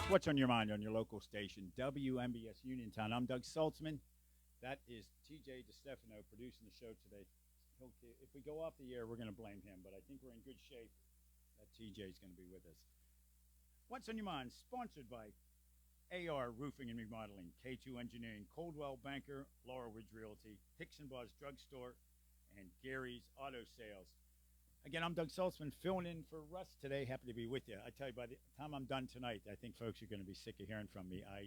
What's on your mind on your local station, WMBS Uniontown? I'm Doug Saltzman. That is TJ DeStefano producing the show today. If we go off the air, we're going to blame him, but I think we're in good shape that TJ is going to be with us. What's on your mind? Sponsored by AR Roofing and Remodeling, K2 Engineering, Coldwell Banker, Laurel Ridge Realty, Hicks and Buzz Drugstore, and Gary's Auto Sales. Again, I'm Doug Saltzman, filling in for Russ today. Happy to be with you. I tell you, by the time I'm done tonight, I think folks are going to be sick of hearing from me. I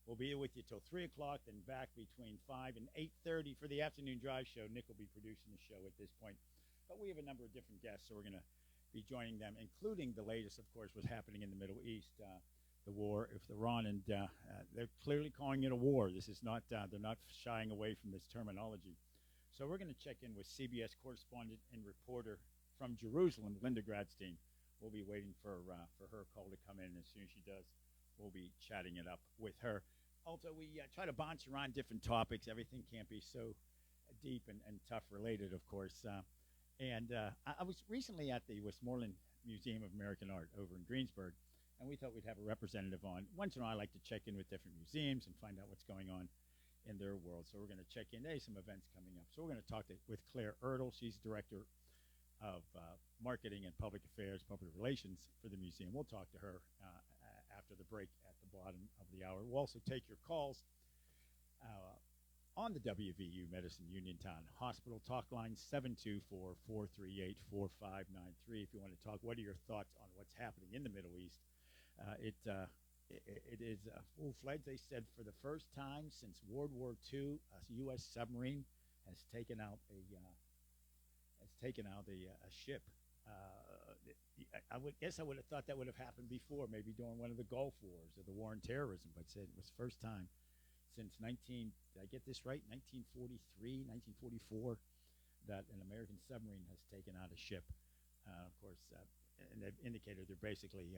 will be with you till 3 o'clock, then back between 5 and 8:30 for the afternoon drive show. Nick will be producing the show at this point. But we have a number of different guests, so we're going to be joining them, including the latest, of course, what's happening in the Middle East, the war with Iran, and they're clearly calling it a war. This is not, they're not shying away from this terminology. So we're going to check in with CBS correspondent and reporter from Jerusalem, Linda Gradstein. We'll be waiting for her call to come in. As soon as she does, we'll be chatting it up with her. Also, we try to bounce around different topics. Everything can't be so deep and tough related, of course. I was recently at the Westmoreland Museum of American Art over in Greensburg, and we thought we'd have a representative on. Once in a while, I like to check in with different museums and find out what's going on in their world. So we're going to check in. There's some events coming up. So we're going to talk with Claire Ertl. She's director of marketing and public affairs, public relations for the museum. We'll talk to her after the break at the bottom of the hour. We'll also take your calls on the WVU Medicine Uniontown Hospital talk line, 724-438-4593. If you want to talk, what are your thoughts on what's happening in the Middle East? It is full-fledged. They said for the first time since World War II, a U.S. submarine has taken out a ship. I would have thought that would have happened before, maybe during one of the Gulf Wars or the war on terrorism, but said it was the first time since did I get this right, 1943, 1944, that an American submarine has taken out a ship. Of course, and they've indicated they're basically,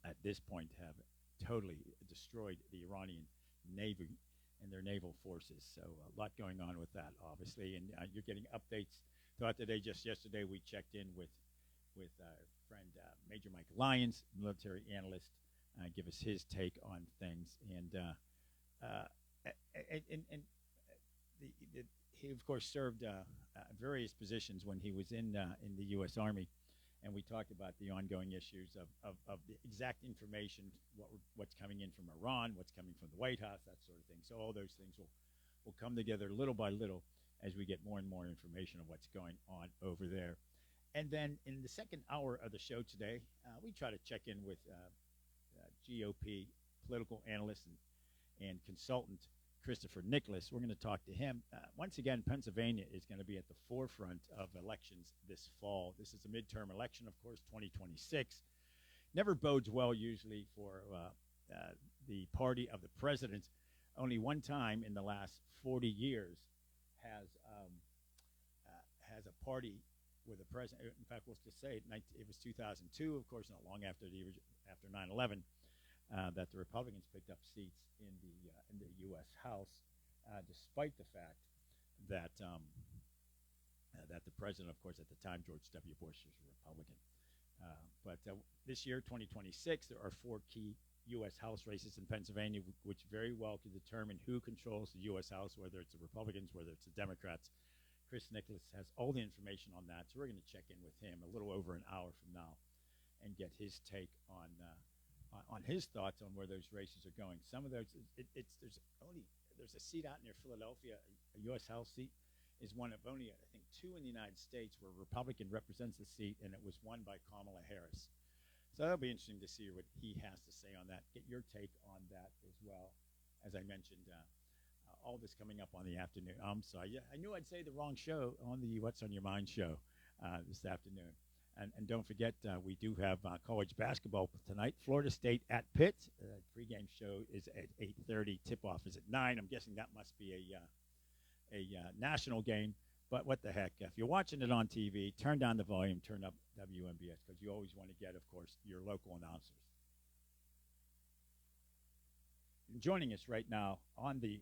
at this point, have totally destroyed the Iranian Navy and their naval forces. So a lot going on with that, obviously, and you're getting updates throughout the day. Just yesterday, we checked in with our friend Major Mike Lyons, military analyst, give us his take on things. He of course served various positions when he was in the U.S. Army, and we talked about the ongoing issues of the exact information, what's coming in from Iran, what's coming from the White House, that sort of thing. So all those things will come together little by little as we get more and more information of what's going on over there. And then in the second hour of the show today, we try to check in with GOP political analyst and consultant Christopher Nicholas. We're going to talk to him. Once again, Pennsylvania is going to be at the forefront of elections this fall. This is a midterm election, of course, 2026. Never bodes well usually for the party of the president. Only one time in the last 40 years has a party with a president. In fact, we'll just say it was 2002, of course, not long after 9/11, that the Republicans picked up seats in the U.S. House, despite the fact that that the president, of course, at the time, George W. Bush, was a Republican. But this year, 2026, there are 4 key U.S. House races in Pennsylvania, which very well could determine who controls the U.S. House, whether it's the Republicans, whether it's the Democrats. Chris Nicholas has all the information on that, so we're going to check in with him a little over an hour from now and get his take on his thoughts on where those races are going. Some of those, there's a seat out near Philadelphia, a U.S. House seat, is one of only, I think, 2 in the United States where a Republican represents the seat, and it was won by Kamala Harris. So that'll be interesting to see what he has to say on that. Get your take on that as well. As I mentioned, all this coming up on the afternoon. So I knew I'd say the wrong show on the What's on Your Mind show this afternoon. And don't forget, we do have college basketball tonight. Florida State at Pitt. Pregame show is at 8:30. Tip-off is at 9. I'm guessing that must be a national game. But what the heck? If you're watching it on TV, turn down the volume, turn up WMBS, because you always want to get, of course, your local announcers. And joining us right now on the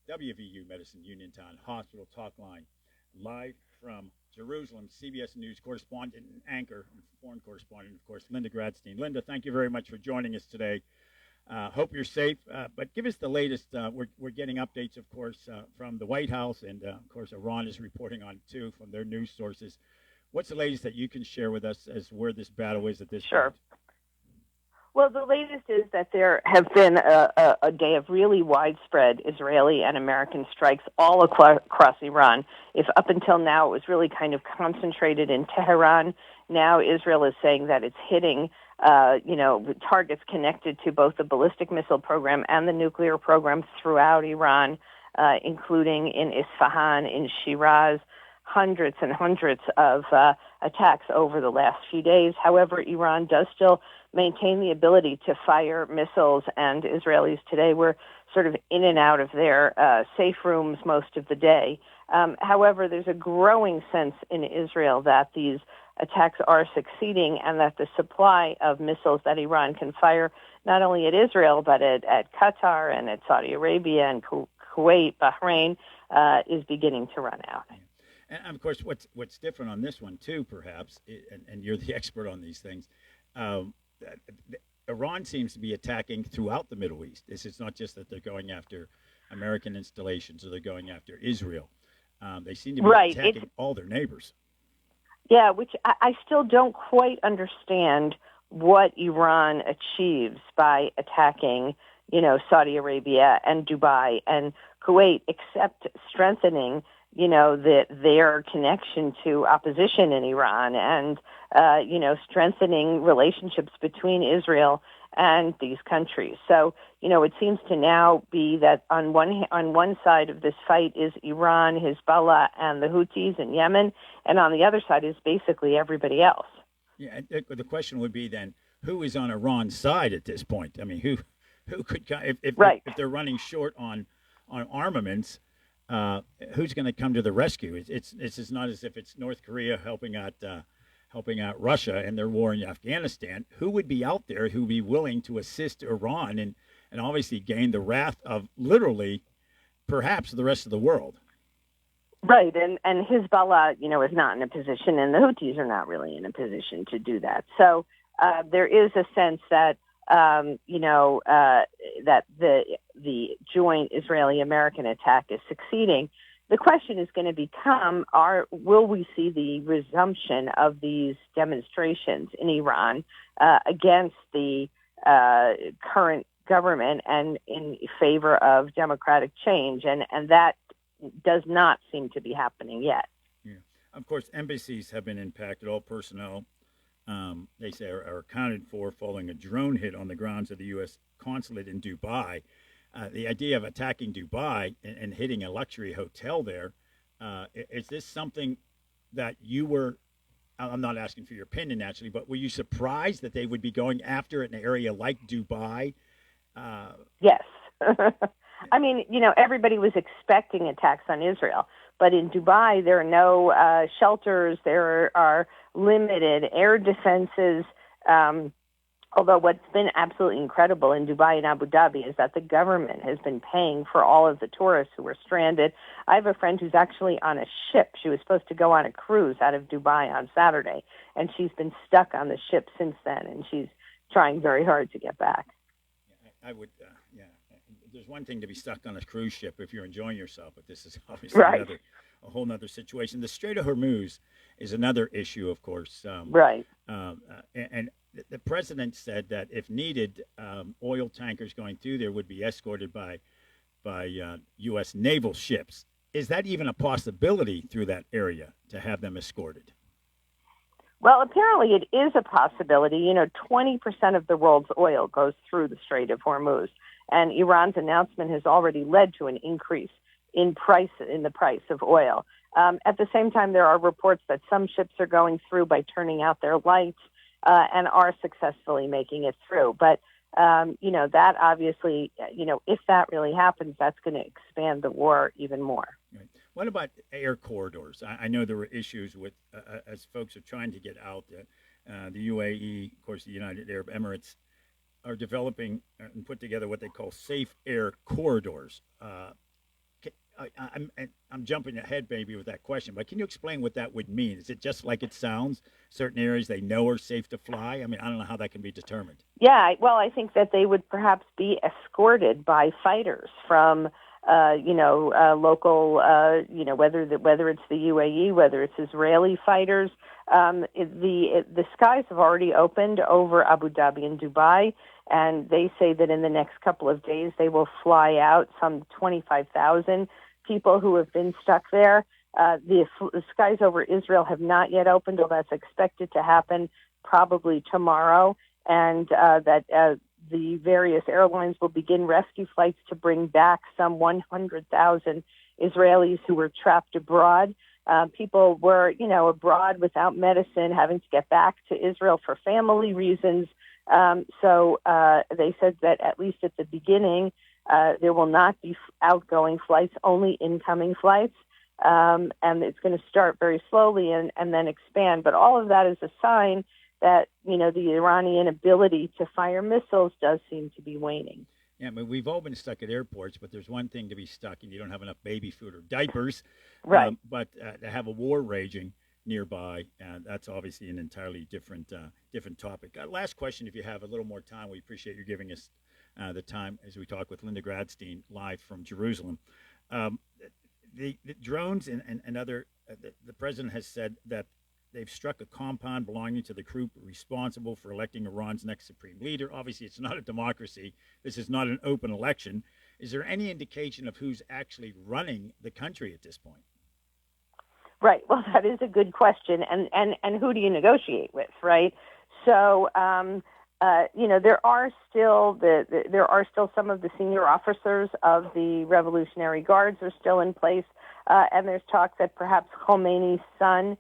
WVU Medicine Uniontown Hospital talk line, live from Jerusalem, CBS News correspondent and anchor, and foreign correspondent, of course, Linda Gradstein. Linda, thank you very much for joining us today. Hope you're safe, but give us the latest. We're getting updates, of course, from the White House, and of course, Iran is reporting on too from their news sources. What's the latest that you can share with us as where this battle is at this Sure. point? Well, the latest is that there have been a day of really widespread Israeli and American strikes all across Iran. If up until now it was really kind of concentrated in Tehran, now Israel is saying that it's hitting, targets connected to both the ballistic missile program and the nuclear program throughout Iran, including in Isfahan, in Shiraz, hundreds and hundreds of attacks over the last few days. However, Iran does still maintain the ability to fire missiles, and Israelis today were sort of in and out of their safe rooms most of the day. However, there's a growing sense in Israel that these attacks are succeeding and that the supply of missiles that Iran can fire, not only at Israel, but at Qatar and at Saudi Arabia and Kuwait, Bahrain, is beginning to run out. And of course, what's different on this one too, perhaps, and you're the expert on these things. Iran seems to be attacking throughout the Middle East. This is not just that they're going after American installations or they're going after Israel. They seem to be attacking all their neighbors. Yeah, which I still don't quite understand what Iran achieves by attacking, Saudi Arabia and Dubai and Kuwait, except strengthening their connection to opposition in Iran and, strengthening relationships between Israel and these countries. So, it seems to now be that on one side of this fight is Iran, Hezbollah, and the Houthis in Yemen, and on the other side is basically everybody else. Yeah, the question would be then, who is on Iran's side at this point? I mean, who could if they're running short on armaments? Who's going to come to the rescue? It's not as if it's North Korea helping out Russia in their war in Afghanistan. Who would be out there who would be willing to assist Iran and obviously gain the wrath of literally perhaps the rest of the world? Right, and Hezbollah, is not in a position, and the Houthis are not really in a position to do that. So there is a sense that that the joint Israeli-American attack is succeeding. The question is going to become, will we see the resumption of these demonstrations in Iran against the current government and in favor of democratic change? And that does not seem to be happening yet. Yeah. Of course, embassies have been impacted. All personnel, they say, are accounted for following a drone hit on the grounds of the U.S. consulate in Dubai. The idea of attacking Dubai and hitting a luxury hotel there, is this something that you were, I'm not asking for your opinion naturally, but were you surprised that they would be going after an area like Dubai? Yes. I mean, everybody was expecting attacks on Israel, but in Dubai, there are no shelters. There are limited air defenses. Although what's been absolutely incredible in Dubai and Abu Dhabi is that the government has been paying for all of the tourists who were stranded. I have a friend who's actually on a ship. She was supposed to go on a cruise out of Dubai on Saturday, and she's been stuck on the ship since then, and she's trying very hard to get back. I would, yeah. There's one thing to be stuck on a cruise ship if you're enjoying yourself, but this is obviously a whole other situation. The Strait of Hormuz is another issue, of course. Right. And the president said that if needed, oil tankers going through there would be escorted by U.S. naval ships. Is that even a possibility through that area to have them escorted? Well, apparently it is a possibility. 20% of the world's oil goes through the Strait of Hormuz, and Iran's announcement has already led to an increase in the price of oil. At the same time, there are reports that some ships are going through by turning out their lights and are successfully making it through. But, that obviously, if that really happens, that's going to expand the war even more. Right. What about air corridors? I know there were issues with, as folks are trying to get out, the UAE, of course, the United Arab Emirates, are developing and put together what they call safe air corridors. I'm jumping ahead maybe with that question, but can you explain what that would mean? Is it just like it sounds? Certain areas they know are safe to fly. I mean, I don't know how that can be determined. Yeah, well, I think that they would perhaps be escorted by fighters from, local, whether it's the UAE, whether it's Israeli fighters. The skies have already opened over Abu Dhabi and Dubai, and they say that in the next couple of days they will fly out some 25,000 people who have been stuck there. The skies over Israel have not yet opened, although that's expected to happen probably tomorrow, and the various airlines will begin rescue flights to bring back some 100,000 Israelis who were trapped abroad. People were, abroad without medicine, having to get back to Israel for family reasons. So they said that at least at the beginning, there will not be outgoing flights, only incoming flights. And it's going to start very slowly and then expand. But all of that is a sign that, the Iranian ability to fire missiles does seem to be waning. Yeah, I mean, we've all been stuck at airports, but there's one thing to be stuck and you don't have enough baby food or diapers. Right. But to have a war raging nearby, that's obviously an entirely different topic. Last question, if you have a little more time, we appreciate you giving us the time as we talk with Linda Gradstein live from Jerusalem. The drones and other, the president has said that they've struck a compound belonging to the group responsible for electing Iran's next supreme leader. Obviously, it's not a democracy. This is not an open election. Is there any indication of who's actually running the country at this point? Right. Well, that is a good question. And who do you negotiate with, right? So, there are still some of the senior officers of the Revolutionary Guards are still in place, and there's talk that perhaps Khomeini's son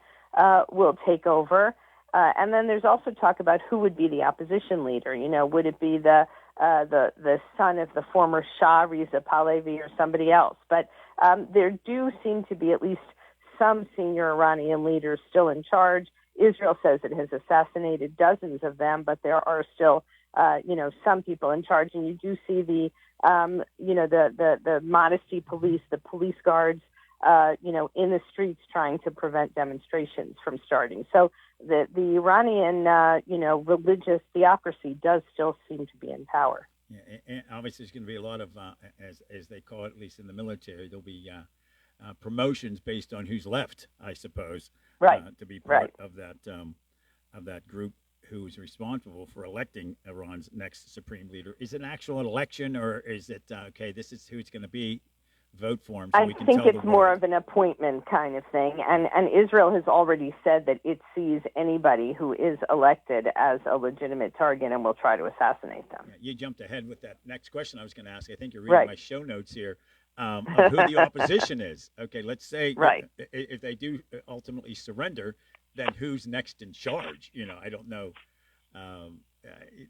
will take over. And then there's also talk about who would be the opposition leader. Would it be the son of the former Shah, Reza Pahlavi, or somebody else? But there do seem to be at least some senior Iranian leaders still in charge. Israel says it has assassinated dozens of them, but there are still, some people in charge. And you do see the modesty police, the police guards, in the streets trying to prevent demonstrations from starting. So the Iranian, religious theocracy does still seem to be in power. Yeah, and obviously there's going to be a lot of, as they call it, at least in the military, there'll be promotions based on who's left, I suppose, right. To be part of that group who's responsible for electing Iran's next supreme leader. Is it an actual election, or is it this is who it's going to be? Vote for him. So I think it's more of an appointment kind of thing, and Israel has already said that it sees anybody who is elected as a legitimate target and will try to assassinate them. Yeah, you jumped ahead with that next question I was going to ask. I think you're reading my show notes here. Of who the opposition is. Okay, let's say if they do ultimately surrender, then who's next in charge? I don't know.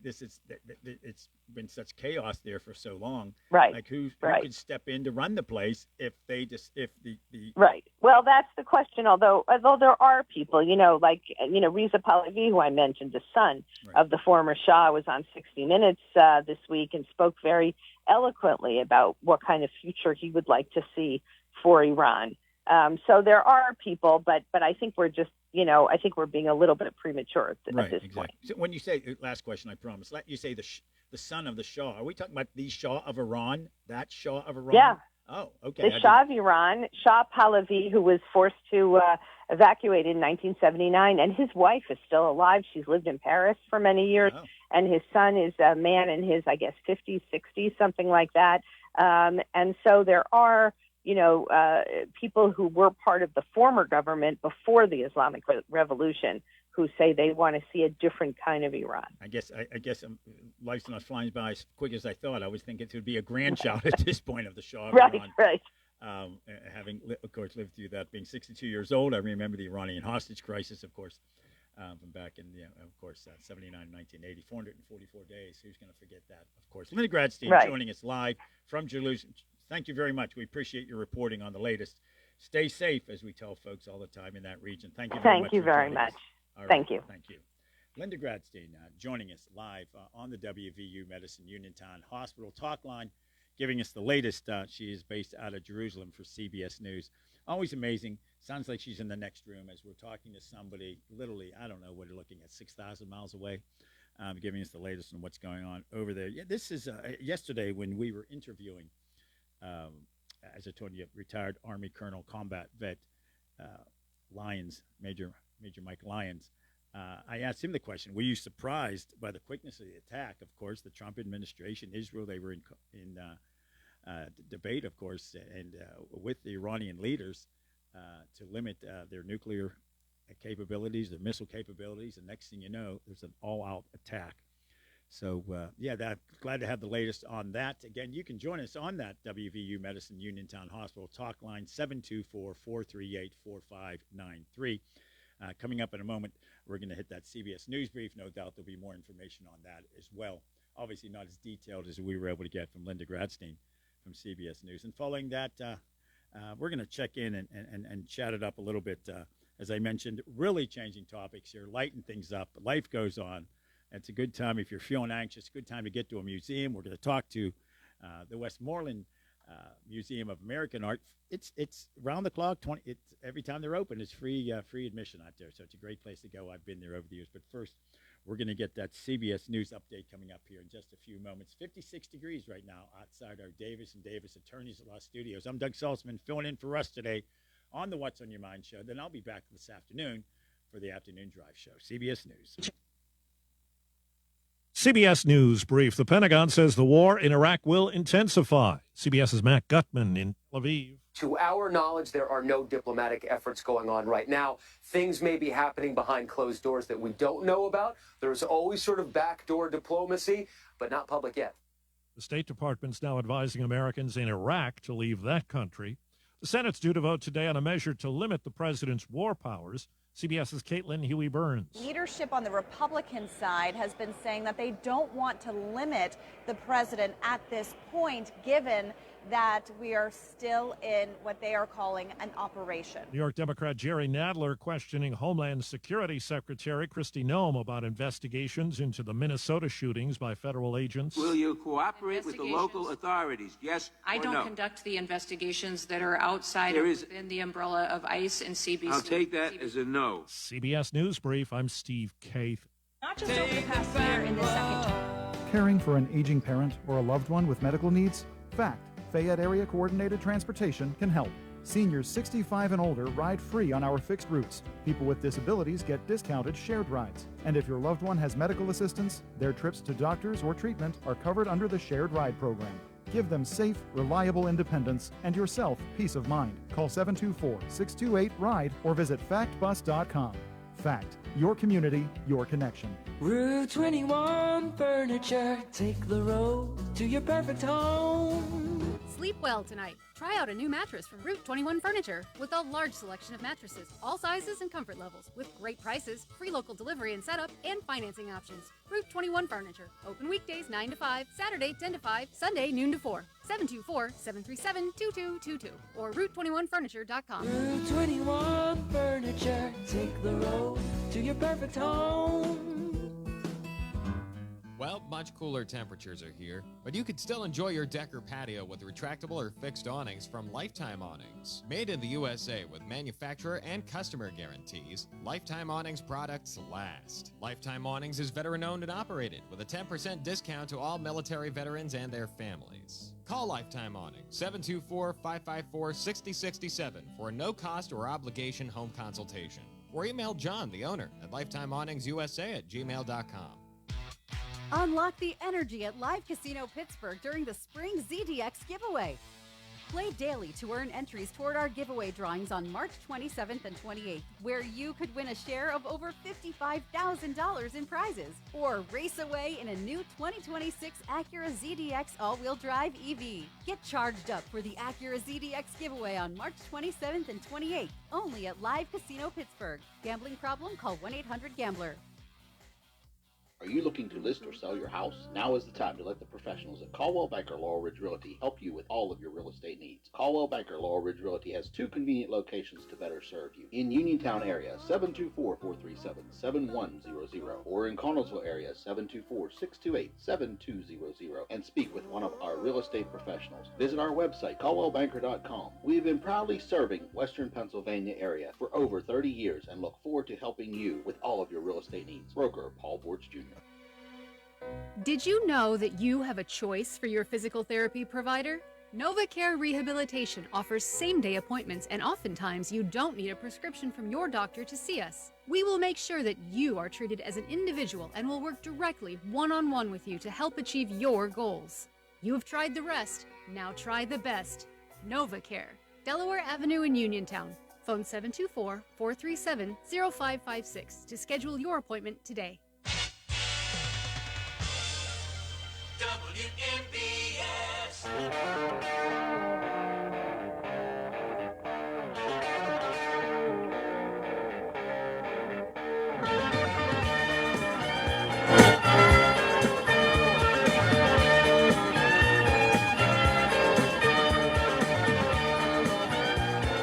It's been such chaos there for so long. Right. Like who could step in to run the place if the Right. Well, that's the question. Although there are people, Reza Pahlavi, who I mentioned, the son of the former Shah, was on 60 Minutes this week and spoke very eloquently about what kind of future he would like to see for Iran. So there are people, but I think we're just, I think we're being a little bit premature at this point. So when you say, last question, I promise, you say the son of the Shah, are we talking about the Shah of Iran, that Shah of Iran? Yeah. Oh, okay. The Shah of Iran, Shah Pahlavi, who was forced to evacuate in 1979, and his wife is still alive. She's lived in Paris for many years, and his son is a man in his, 50s, 60s, something like that. And so there are, people who were part of the former government before the Islamic Revolution who say they want to see a different kind of Iran. I guess life's not flying by as quick as I thought. I was thinking it would be a grandchild at this point of the Shah of Iran. Right. Having, of course, lived through that, being 62 years old, I remember the Iranian hostage crisis, of course, from back in, 79, 1980, 444 days. Who's going to forget that, of course? Linda Gradstein joining us live from Jerusalem. Thank you very much. We appreciate your reporting on the latest. Stay safe, as we tell folks all the time in that region. Thank you very much. Thank you very much. Thank you. Thank you. Linda Gradstein joining us live on the WVU Medicine Uniontown Hospital Talk Line. giving us the latest. She is based out of Jerusalem for CBS News. Always amazing. Sounds like she's in the next room as we're talking to somebody, literally, I don't know, what we're looking at, 6,000 miles away, giving us the latest on what's going on over there. Yeah, this is yesterday when we were interviewing, as I told you, retired Army Colonel, combat vet, Lyons, Major Mike Lyons. I asked him the question, were you surprised by the quickness of the attack? Of course, the Trump administration, Israel, they were in debate, of course, and with the Iranian leaders to limit their nuclear capabilities, their missile capabilities. And next thing you know, there's an all-out attack. So, glad to have the latest on that. Again, you can join us on that WVU Medicine Uniontown Hospital talk line, 724-438-4593. Coming up in a moment, we're going to hit that CBS News brief. No doubt there'll be more information on that as well. Obviously not as detailed as we were able to get from Linda Gradstein from CBS News. And following that, we're going to check in and chat it up a little bit. As I mentioned, really changing topics here, lighten things up. Life goes on. It's a good time if you're feeling anxious, good time to get to a museum. We're going to talk to the Westmoreland Museum of American Art. It's round the clock. Every time they're open, it's free admission out there. So it's a great place to go. I've been there over the years. But first, we're going to get that CBS News update coming up here in just a few moments. 56 degrees right now outside our Davis & Davis Attorneys at Law Studios. I'm Doug Saltzman, filling in for us today on the What's on Your Mind show. Then I'll be back this afternoon for the Afternoon Drive show. CBS News. CBS News brief. The Pentagon says the war in Iraq will intensify. CBS's Matt Gutman in Tel Aviv. To our knowledge, there are no diplomatic efforts going on right now. Things may be happening behind closed doors that we don't know about. There's always sort of backdoor diplomacy, but not public yet. The State Department's now advising Americans in Iraq to leave that country. The Senate's due to vote today on a measure to limit the president's war powers. CBS's Caitlin Huey-Burns. Leadership on the Republican side has been saying that they don't want to limit the president at this point, given that we are still in what they are calling an operation. New York Democrat Jerry Nadler questioning Homeland Security Secretary Kristi Noem about investigations into the Minnesota shootings by federal agents. Will you cooperate with the local authorities? Yes or no? I don't conduct the investigations that are outside within the umbrella of ICE and CBC. I'll take that as a no. CBS News Brief, I'm Steve Kaith. Not just over the past year in the second term. Caring for an aging parent or a loved one with medical needs? Fact. Fayette Area Coordinated Transportation can help. Seniors 65 and older ride free on our fixed routes. People with disabilities get discounted shared rides. And if your loved one has medical assistance, their trips to doctors or treatment are covered under the shared ride program. Give them safe, reliable independence and yourself peace of mind. Call 724-628-RIDE or visit factbus.com. Fact. Your community, your connection. Route 21 Furniture. Take the road to your perfect home. Sleep well tonight. Try out a new mattress from Route 21 Furniture with a large selection of mattresses, all sizes and comfort levels, with great prices, free local delivery and setup, and financing options. Route 21 Furniture. Open weekdays 9 to 5, Saturday 10 to 5, Sunday noon to 4. 724-737-2222 or Route21Furniture.com. Route 21 Furniture. Take the road to your perfect home. Well, much cooler temperatures are here, but you could still enjoy your deck or patio with retractable or fixed awnings from Lifetime Awnings. Made in the USA with manufacturer and customer guarantees, Lifetime Awnings products last. Lifetime Awnings is veteran-owned and operated with a 10% discount to all military veterans and their families. Call Lifetime Awnings, 724-554-6067 for a no-cost or obligation home consultation. Or email John, the owner, at lifetimeawningsusa@gmail.com. Unlock the energy at Live Casino Pittsburgh during the Spring ZDX giveaway. Play daily to earn entries toward our giveaway drawings on March 27th and 28th, where you could win a share of over $55,000 in prizes, or race away in a new 2026 Acura ZDX all-wheel drive EV. Get charged up for the Acura ZDX giveaway on March 27th and 28th, only at Live Casino Pittsburgh. Gambling problem? Call 1-800-GAMBLER. Are you looking to list or sell your house? Now is the time to let the professionals at Caldwell Banker Laurel Ridge Realty help you with all of your real estate needs. Caldwell Banker Laurel Ridge Realty has two convenient locations to better serve you. In Uniontown area, 724-437-7100, or in Connellsville area, 724-628-7200, and speak with one of our real estate professionals. Visit our website, caldwellbanker.com. We have been proudly serving Western Pennsylvania area for over 30 years and look forward to helping you with all of your real estate needs. Broker Paul Bortz Jr. Did you know that you have a choice for your physical therapy provider? NovaCare Rehabilitation offers same-day appointments, and oftentimes you don't need a prescription from your doctor to see us. We will make sure that you are treated as an individual and will work directly one-on-one with you to help achieve your goals. You have tried the rest, now try the best. NovaCare, Delaware Avenue in Uniontown. Phone 724-437-0556 to schedule your appointment today.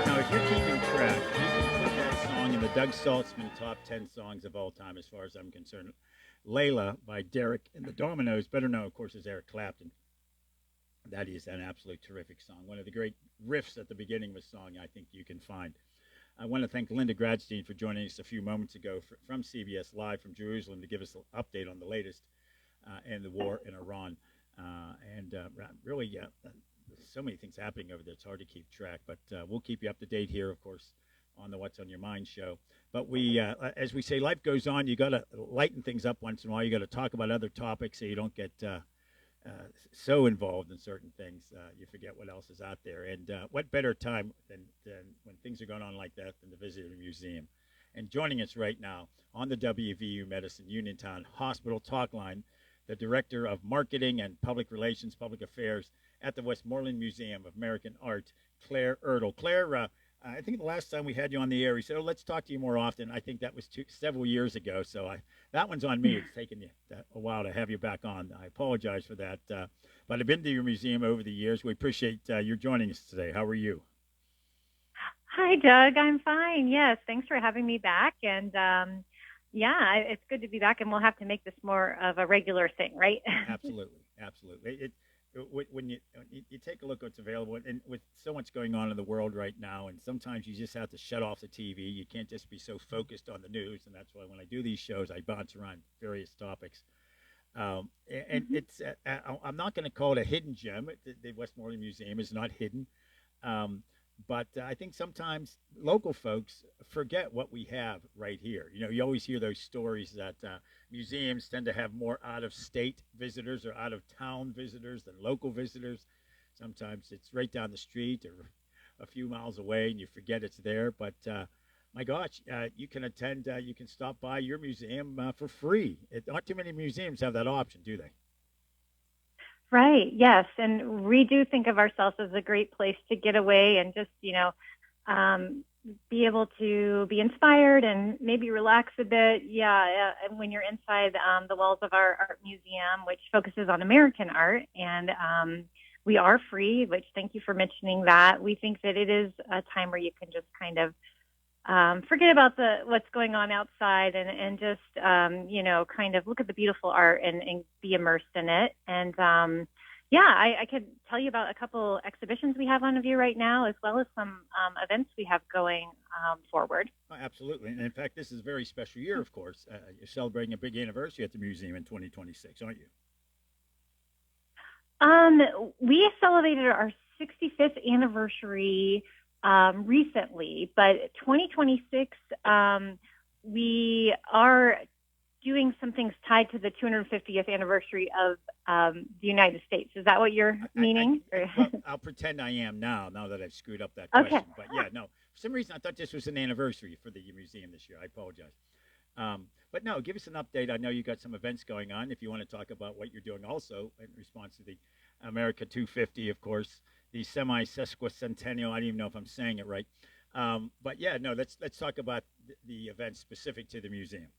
Now, if you're keeping track, you can put that song in the Doug Saltzman top 10 songs of all time, as far as I'm concerned. Layla by Derek and the Dominoes, better known, of course, as Eric Clapton. That is an absolute terrific song. One of the great riffs at the beginning of a song I think you can find. I want to thank Linda Gradstein for joining us a few moments ago from CBS Live from Jerusalem to give us an update on the latest in the war in Iran. Really, so many things happening over there. It's hard to keep track, but we'll keep you up to date here, of course, on the What's on Your Mind show. But we, as we say, life goes on. You got to lighten things up once in a while. You got to talk about other topics so you don't get so involved in certain things you forget what else is out there. And what better time than when things are going on like that than to visit a museum. And joining us right now on the WVU Medicine Uniontown Hospital Talk Line, the Director of Marketing and Public Relations, Public Affairs at the Westmoreland Museum of American Art, Claire Ertl. Claire, I think the last time we had you on the air, we said, let's talk to you more often. I think that was several years ago, so that one's on me. It's taken you a while to have you back on. I apologize for that. But I've been to your museum over the years. We appreciate you joining us today. How are you? Hi, Doug. I'm fine. Yes, thanks for having me back. And, it's good to be back, and we'll have to make this more of a regular thing, right? Absolutely. When you take a look at what's available, and with so much going on in the world right now, and sometimes you just have to shut off the TV. You can't just be so focused on the news, and that's why when I do these shows, I bounce around various topics. It's I'm not going to call it a hidden gem. The Westmoreland Museum is not hidden, but I think sometimes local folks forget what we have right here. You know, you always hear those stories that museums tend to have more out-of-state visitors or out-of-town visitors than local visitors. Sometimes it's right down the street or a few miles away and you forget it's there. But my gosh, you can attend, you can stop by your museum for free. Not too many museums have that option, do they? Right. Yes. And we do think of ourselves as a great place to get away and just, be able to be inspired and maybe relax a bit. And when you're inside the walls of our art museum, which focuses on American art, and we are free, which thank you for mentioning that. We think that it is a time where you can just kind of forget about what's going on outside and just, kind of look at the beautiful art and be immersed in it. And, I could tell you about a couple exhibitions we have on view right now, as well as some events we have going forward. Oh, absolutely. And in fact, this is a very special year, of course. You're celebrating a big anniversary at the museum in 2026, aren't you? We celebrated our 65th anniversary recently, but 2026, we are doing some things tied to the 250th anniversary of the United States. Is that what you're meaning? Well, I'll pretend I am now that I've screwed up that question. Okay. But yeah, no, for some reason I thought this was an anniversary for the museum this year. I apologize. But no, give us an update. I know you got some events going on. If you want to talk about what you're doing also in response to the America 250, of course, the semi-sesquicentennial. I don't even know if I'm saying it right. But yeah, no, let's talk about the events specific to the museum.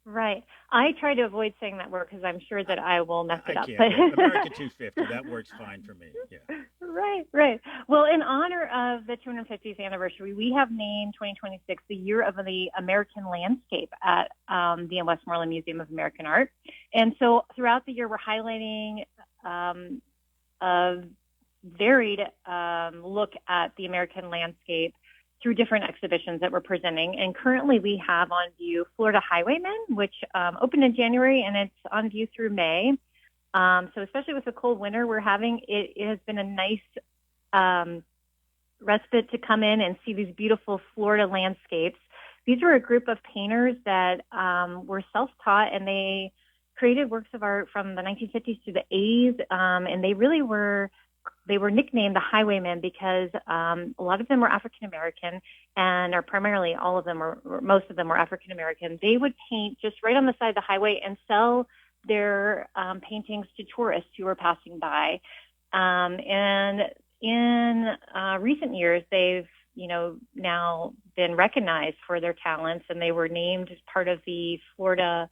Right. I try to avoid saying that word because I'm sure that I will mess it I up. can't. Yeah. America 250. That works fine for me. Yeah. Right, right. Well, in honor of the 250th anniversary, we have named 2026 the Year of the American Landscape at the Westmoreland Museum of American Art. And so throughout the year, we're highlighting a varied look at the American landscape through different exhibitions that we're presenting. And currently we have on view Florida Highwaymen, which opened in January, and it's on view through May. So especially with the cold winter we're having, it has been a nice respite to come in and see these beautiful Florida landscapes. These were a group of painters that were self-taught, and they created works of art from the 1950s to the 80s, and they really were nicknamed the Highwaymen because a lot of them were African American, and or primarily all of them or most of them were African American. They would paint just right on the side of the highway and sell their paintings to tourists who were passing by. And in recent years, they've now been recognized for their talents, and they were named as part of the Florida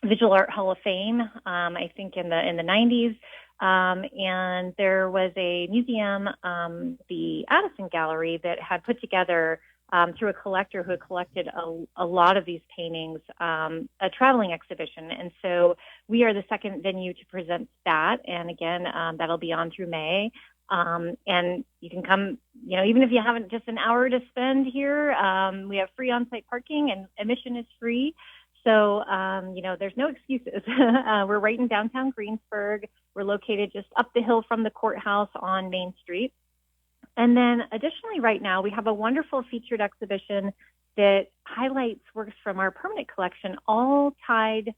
Visual Art Hall of Fame. I think in the 90s. And there was a museum, the Addison Gallery, that had put together, through a collector who had collected a lot of these paintings, a traveling exhibition. And so we are the second venue to present that. And again, that'll be on through May. And you can come, even if you haven't just an hour to spend here, we have free on-site parking and admission is free. So, there's no excuses. We're right in downtown Greensburg. We're located just up the hill from the courthouse on Main Street. And then additionally, right now, we have a wonderful featured exhibition that highlights works from our permanent collection, all tied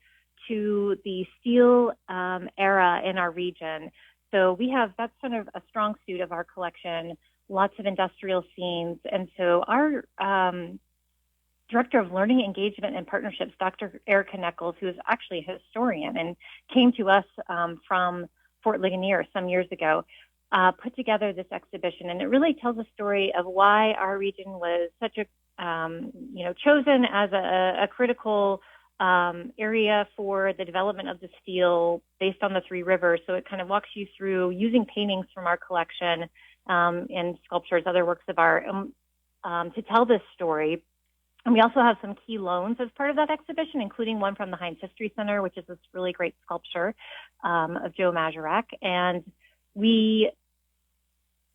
to the steel era in our region. So that's kind of a strong suit of our collection, lots of industrial scenes. And so our Director of Learning, Engagement, and Partnerships, Dr. Erica Nichols, who is actually a historian and came to us from Fort Ligonier some years ago, put together this exhibition. And it really tells a story of why our region was such a, chosen as a critical area for the development of the steel based on the Three Rivers. So it kind of walks you through using paintings from our collection and sculptures, other works of art, to tell this story. And we also have some key loans as part of that exhibition, including one from the Heinz History Center, which is this really great sculpture of Joe Mazurak. And we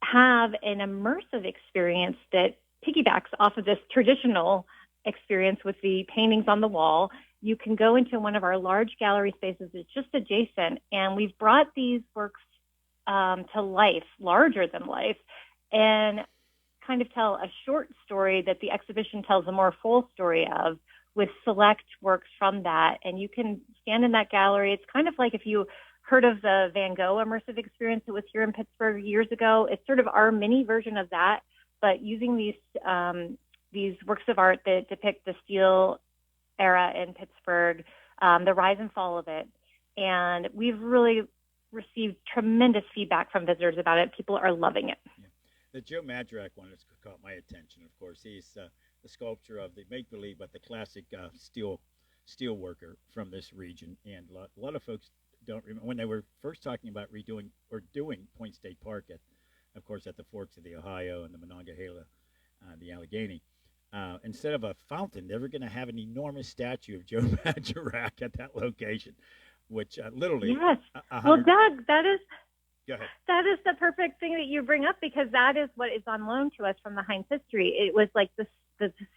have an immersive experience that piggybacks off of this traditional experience with the paintings on the wall. You can go into one of our large gallery spaces that's just adjacent, and we've brought these works to life, larger than life, and kind of tell a short story that the exhibition tells a more full story of, with select works from that. And you can stand in that gallery. It's kind of like if you heard of the Van Gogh immersive experience that was here in Pittsburgh years ago. It's sort of our mini version of that, but using these works of art that depict the steel era in Pittsburgh, the rise and fall of it. And we've really received tremendous feedback from visitors about it. People are loving it. Yeah. The Joe Mazurak one has caught my attention, of course. He's the sculptor of the make-believe, but the classic steel worker from this region. And a lot of folks don't remember when they were first talking about redoing or doing Point State Park of course, at the forks of the Ohio and the Monongahela, the Allegheny. Instead of a fountain, they were going to have an enormous statue of Joe Mazurak at that location, which literally. Yes. Well, Doug, Go ahead. That is the perfect thing that you bring up, because that is what is on loan to us from the Heinz History. It was like the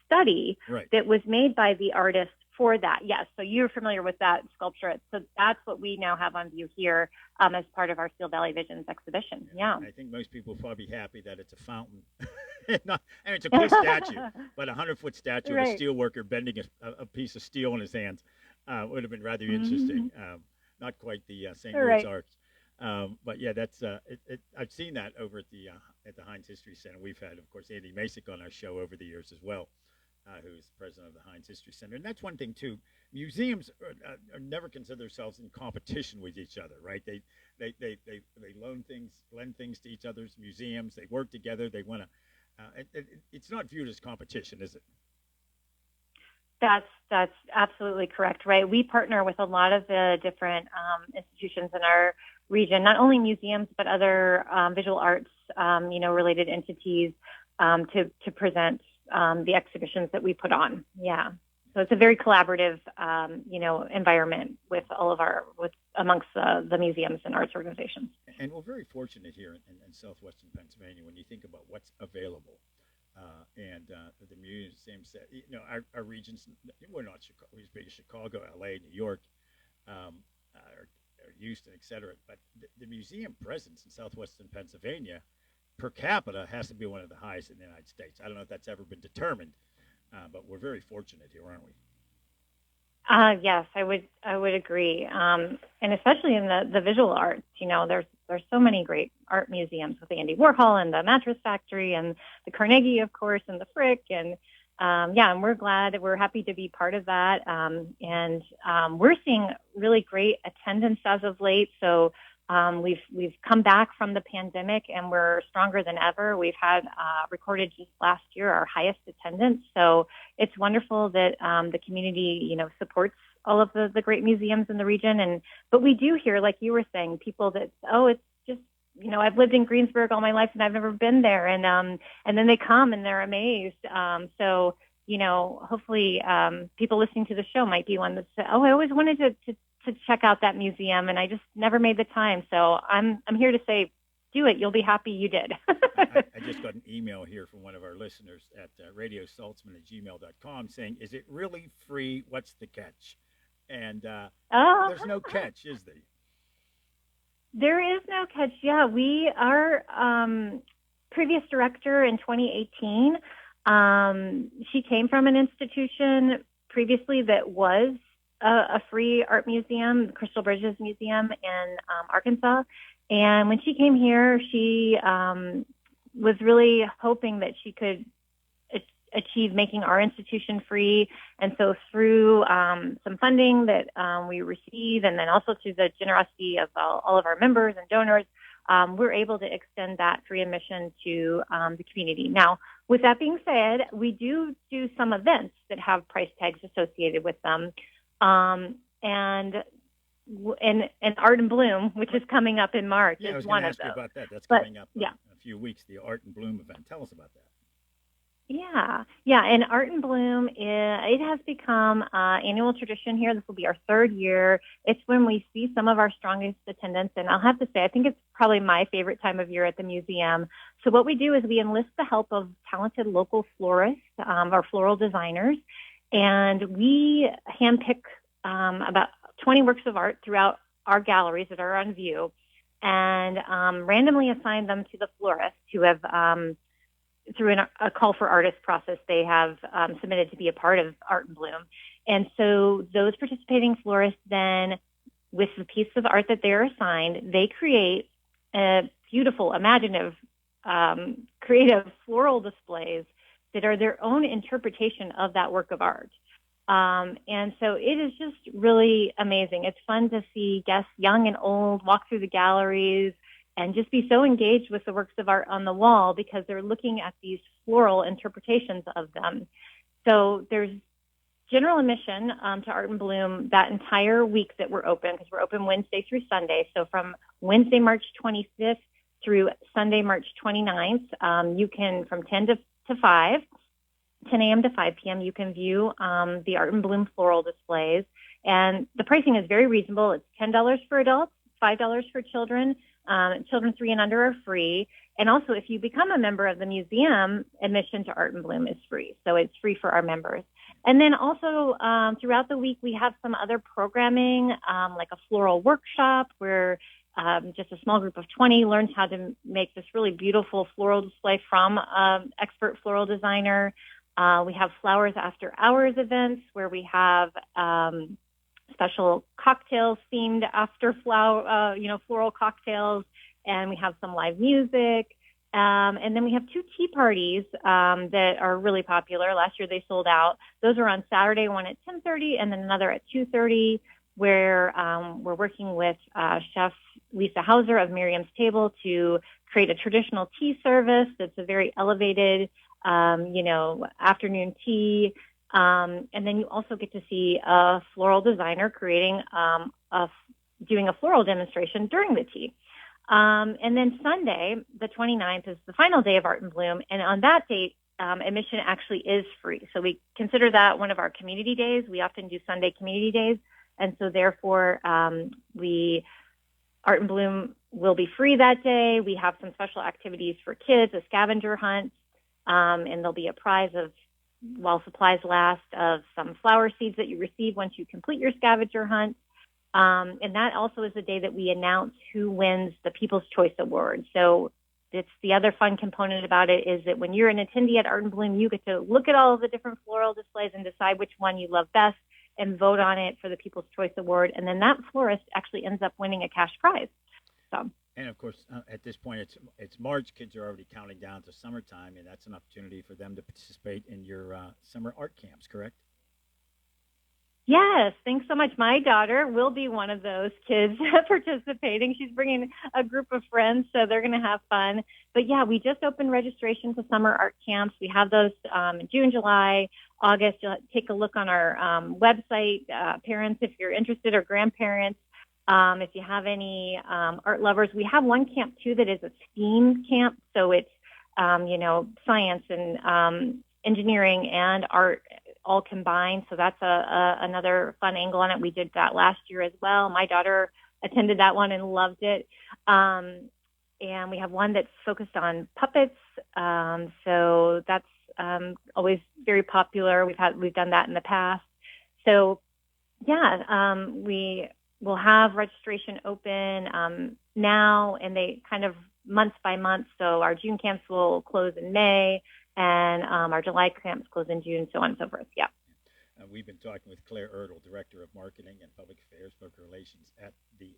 study that was made by the artist for that. Yes, so you're familiar with that sculpture. So that's what we now have on view here as part of our Steel Valley Visions exhibition. Yeah. I think most people will probably be happy that it's a fountain. It's a cool statue, but a 100-foot statue of a steel worker bending a piece of steel in his hands would have been rather interesting. Not quite the St. Louis Arts. But yeah, that's I've seen that over at the Heinz History Center. We've had, of course, Andy Masick on our show over the years as well, who's president of the Heinz History Center. And that's one thing too. Museums are never consider themselves in competition with each other, right? They lend things to each other's museums. They work together. They want to. It's not viewed as competition, is it? That's absolutely correct, right? We partner with a lot of the different institutions in our region, not only museums, but other visual arts, related entities to present the exhibitions that we put on. Yeah. So it's a very collaborative, environment with amongst the museums and arts organizations. And we're very fortunate here in southwestern Pennsylvania when you think about what's available. The museums that, our regions, we're not Chicago, as big as Chicago, LA, New York, or Houston, et cetera. But the museum presence in southwestern Pennsylvania per capita has to be one of the highest in the United States. I don't know if that's ever been determined, but we're very fortunate here, aren't we? Yes, I would agree, and especially in the visual arts. There's so many great art museums with the Andy Warhol and the Mattress Factory and the Carnegie, of course, and the Frick, and and we're happy to be part of that. We're seeing really great attendance as of late. So we've come back from the pandemic and we're stronger than ever. We've had recorded just last year our highest attendance. So it's wonderful that the community, supports all of the great museums in the region. But we do hear, like you were saying, people that, it's just, I've lived in Greensburg all my life and I've never been there. And then they come and they're amazed. So hopefully people listening to the show might be one that said, I always wanted to check out that museum and I just never made the time. So I'm here to say, do it. You'll be happy you did. I just got an email here from one of our listeners at radiosaltzman@gmail.com saying, is it really free? What's the catch? And there's no catch, is there? There is no catch. Yeah, our previous director in 2018, she came from an institution previously that was a free art museum, the Crystal Bridges Museum in Arkansas. And when she came here, she was really hoping that she could achieve making our institution free. And so through some funding that we receive, and then also through the generosity of all of our members and donors, we're able to extend that free admission to the community. Now, with that being said, we do some events that have price tags associated with them. And Art and Bloom, which is coming up in March, is one of those. I was going to ask you about that. That's coming up in a few weeks, the Art and Bloom event. Tell us about that. Yeah, and Art and Bloom, it has become annual tradition here. This will be our third year. It's when we see some of our strongest attendance, and I'll have to say, I think it's probably my favorite time of year at the museum. So what we do is we enlist the help of talented local florists, or floral designers, and we handpick about 20 works of art throughout our galleries that are on view, and randomly assign them to the florists who have, through a call for artists process, they have submitted to be a part of Art and Bloom. And so those participating florists then, with the piece of art that they're assigned, they create beautiful, imaginative, creative floral displays that are their own interpretation of that work of art. And so it is just really amazing. It's fun to see guests, young and old, walk through the galleries and just be so engaged with the works of art on the wall because they're looking at these floral interpretations of them. So there's general admission to Art and Bloom that entire week that we're open, because we're open Wednesday through Sunday. So from Wednesday, March 25th through Sunday, March 29th, you can, from 10 a.m. to 5 p.m., you can view the Art and Bloom floral displays. And the pricing is very reasonable. It's $10 for adults, $5 for children. Children 3 and under are free. And also, if you become a member of the museum, admission to Art and Bloom is free. So it's free for our members. And then also, throughout the week, we have some other programming, like a floral workshop where just a small group of 20 learns how to make this really beautiful floral display from an expert floral designer. We have Flowers After Hours events where we have special cocktails themed after floral cocktails, and we have some live music. And then we have 2 tea parties that are really popular. Last year they sold out. Those are on Saturday, one at 10:30 and then another at 2:30, where we're working with Chef Lisa Hauser of Miriam's Table to create a traditional tea service that's a very elevated, afternoon tea. And then you also get to see a floral designer doing a floral demonstration during the tea. And then Sunday, the 29th, is the final day of Art in Bloom. And on that date, admission actually is free. So we consider that one of our community days. We often do Sunday community days. And so therefore, Art in Bloom will be free that day. We have some special activities for kids, a scavenger hunt, and there'll be a prize of, while supplies last, of some flower seeds that you receive once you complete your scavenger hunt. And that also is the day that we announce who wins the People's Choice Award. So it's the other fun component about it is that when you're an attendee at Art in Bloom, you get to look at all of the different floral displays and decide which one you love best and vote on it for the People's Choice Award. And then that florist actually ends up winning a cash prize. So. And of course, at this point, it's March. Kids are already counting down to summertime, and that's an opportunity for them to participate in your summer art camps, correct? Yes, thanks so much. My daughter will be one of those kids participating. She's bringing a group of friends, so they're going to have fun. But yeah, we just opened registration to summer art camps. We have those in June, July, August. You'll take a look on our website, parents, if you're interested, or grandparents. If you have any art lovers, we have one camp too that is a STEAM camp. So it's, science and engineering and art all combined. So that's another fun angle on it. We did that last year as well. My daughter attended that one and loved it. And we have one that's focused on puppets. So that's always very popular. We've done that in the past. So yeah, we will have registration open now, and they kind of month by month. So our June camps will close in May, and our July camps close in June, so on and so forth. Yeah. We've been talking with Claire Erdl, Director of Marketing and Public Affairs, Public Relations at the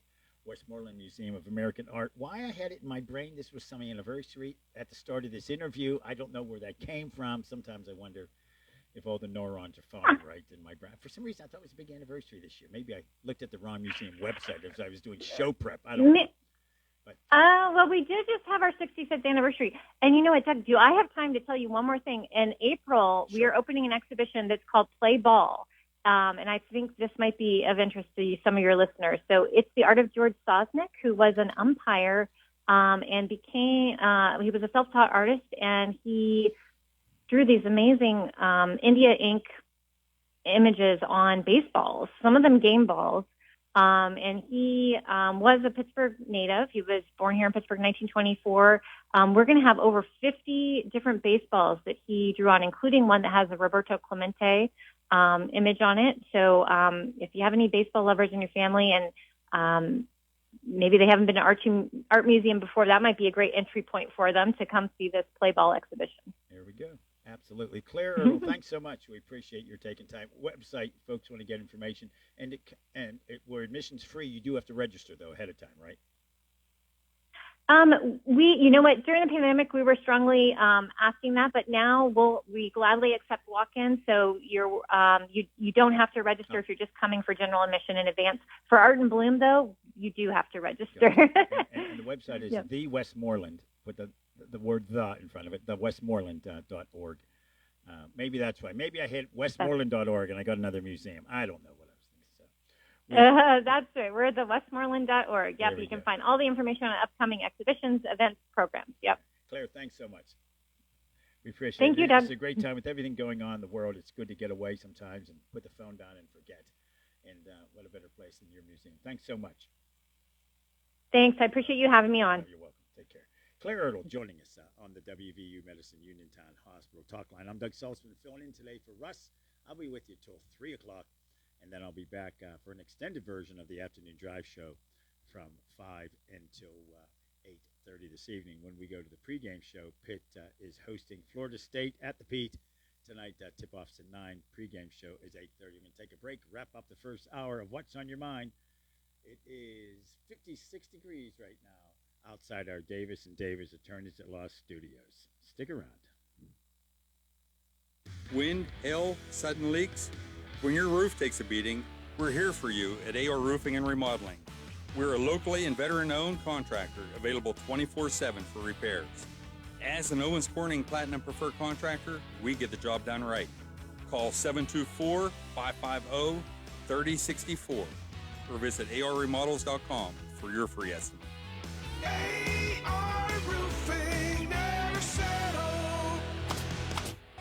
Westmoreland Museum of American Art. Why I had it in my brain, this was some anniversary at the start of this interview. I don't know where that came from. Sometimes I wonder if all the neurons are firing right in my brain. For some reason, I thought it was a big anniversary this year. Maybe I looked at the wrong museum website as I was doing show prep. I don't know. Well, we did just have our 65th anniversary. And you know what, Doug, do I have time to tell you one more thing? In April, we are opening an exhibition that's called Play Ball. And I think this might be of interest to some of your listeners. So it's the art of George Sosnick, who was an umpire and became, he was a self-taught artist, and he drew these amazing India ink images on baseballs, some of them game balls. And he was a Pittsburgh native. He was born here in Pittsburgh in 1924. We're going to have over 50 different baseballs that he drew on, including one that has a Roberto Clemente image on it. So if you have any baseball lovers in your family and maybe they haven't been to art museum before, that might be a great entry point for them to come see this play ball exhibition. There we go. Absolutely. Claire Erdl, thanks so much. We appreciate your taking time. Website, folks want to get information. And where admission's free, you do have to register, though, ahead of time, right? You know what, during the pandemic, we were strongly asking that, but now we gladly accept walk-ins. So you don't have to register if you're just coming for general admission in advance. For Art in Bloom, though, you do have to register. And the website is the Westmoreland, with the word "the" in front of it, thewestmoreland.org. Maybe that's why. Maybe I hit westmoreland.org and I got another museum. I don't know what I was thinking. So that's right. We're at the westmoreland.org. Yep, you can find all the information on upcoming exhibitions, events, programs. Yep. Claire, thanks so much. We appreciate it. Thank you, Doug. It's a great time with everything going on in the world. It's good to get away sometimes and put the phone down and forget. And what a better place than your museum. Thanks so much. Thanks. I appreciate you having me on. Oh, you're welcome. Take care. Claire Erdl joining us on the WVU Medicine Uniontown Hospital Talk Line. I'm Doug Saltzman, filling in today for Russ. I'll be with you till 3 o'clock, and then I'll be back for an extended version of the Afternoon Drive Show from 5 until 8:30 this evening. When we go to the pregame show, Pitt is hosting Florida State at the Pete. Tonight, tip-off's at 9. Pregame show is 8:30. We're going to take a break, wrap up the first hour of What's on Your Mind. It is 56 degrees right now outside our Davis & Davis Attorneys at Law studios. Stick around. Wind, hail, sudden leaks. When your roof takes a beating, we're here for you at AR Roofing and Remodeling. We're a locally and veteran-owned contractor available 24/7 for repairs. As an Owens Corning Platinum Preferred Contractor, we get the job done right. call 724-550-3064 or visit arremodels.com for your free estimate.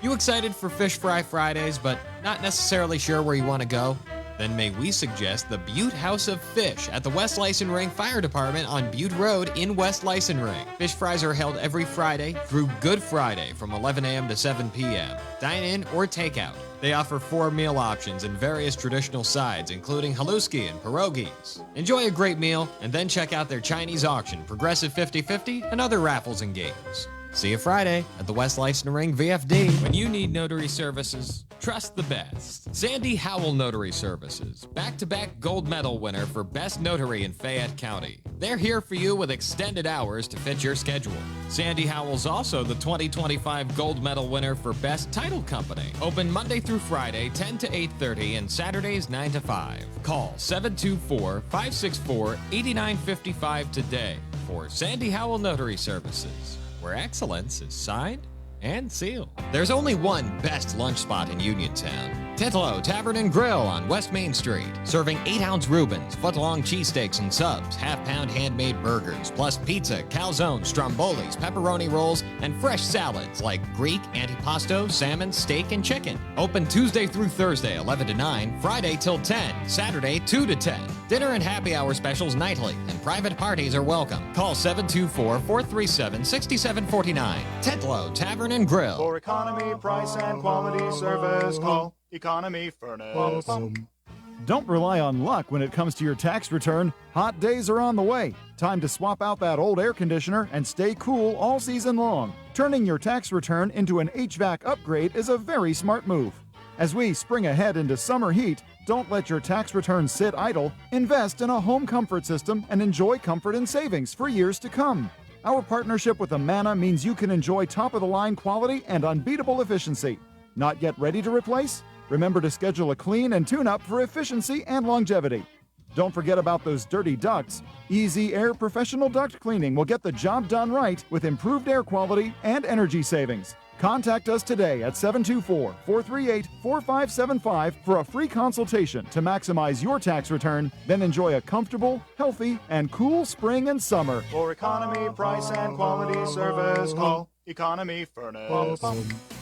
You excited for Fish Fry Fridays, but not necessarily sure where you want to go? Then may we suggest the Butte House of Fish at the West Licensing Fire Department on Butte Road in West Licensing. Fish fries are held every Friday through Good Friday from 11 a.m. to 7 p.m. Dine in or takeout. They offer 4 meal options and various traditional sides, including haluski and pierogies. Enjoy a great meal and then check out their Chinese auction, Progressive 50-50, and other raffles and games. See you Friday at the West Licensing VFD. When you need notary services, trust the best. Sandy Howell Notary Services, back-to-back gold medal winner for Best Notary in Fayette County. They're here for you with extended hours to fit your schedule. Sandy Howell's also the 2025 gold medal winner for Best Title Company. Open Monday through Friday, 10 to 8:30, and Saturdays, 9 to 5. Call 724-564-8955 today for Sandy Howell Notary Services, where excellence is signed and sealed. There's only one best lunch spot in Uniontown. Titlo Tavern and Grill on West Main Street, serving 8-ounce Reubens, foot-long cheesesteaks and subs, half-pound handmade burgers, plus pizza, calzone, strombolis, pepperoni rolls, and fresh salads like Greek, antipasto, salmon, steak, and chicken. Open Tuesday through Thursday, 11 to 9, Friday till 10, Saturday 2 to 10. Dinner and happy hour specials nightly, and private parties are welcome. Call 724-437-6749. Titlo Tavern and Grill. For economy, price, and quality service, call Economy Furnace. Don't rely on luck when it comes to your tax return. Hot days are on the way. Time to swap out that old air conditioner and stay cool all season long. Turning your tax return into an HVAC upgrade is a very smart move. As we spring ahead into summer heat, don't let your tax return sit idle. Invest in a home comfort system and enjoy comfort and savings for years to come. Our partnership with Amana means you can enjoy top-of-the-line quality and unbeatable efficiency. Not yet ready to replace? Remember to schedule a clean and tune-up for efficiency and longevity. Don't forget about those dirty ducts. Easy Air Professional Duct Cleaning will get the job done right with improved air quality and energy savings. Contact us today at 724-438-4575 for a free consultation to maximize your tax return, then enjoy a comfortable, healthy, and cool spring and summer. For economy, price, and quality service, call Economy Furnace.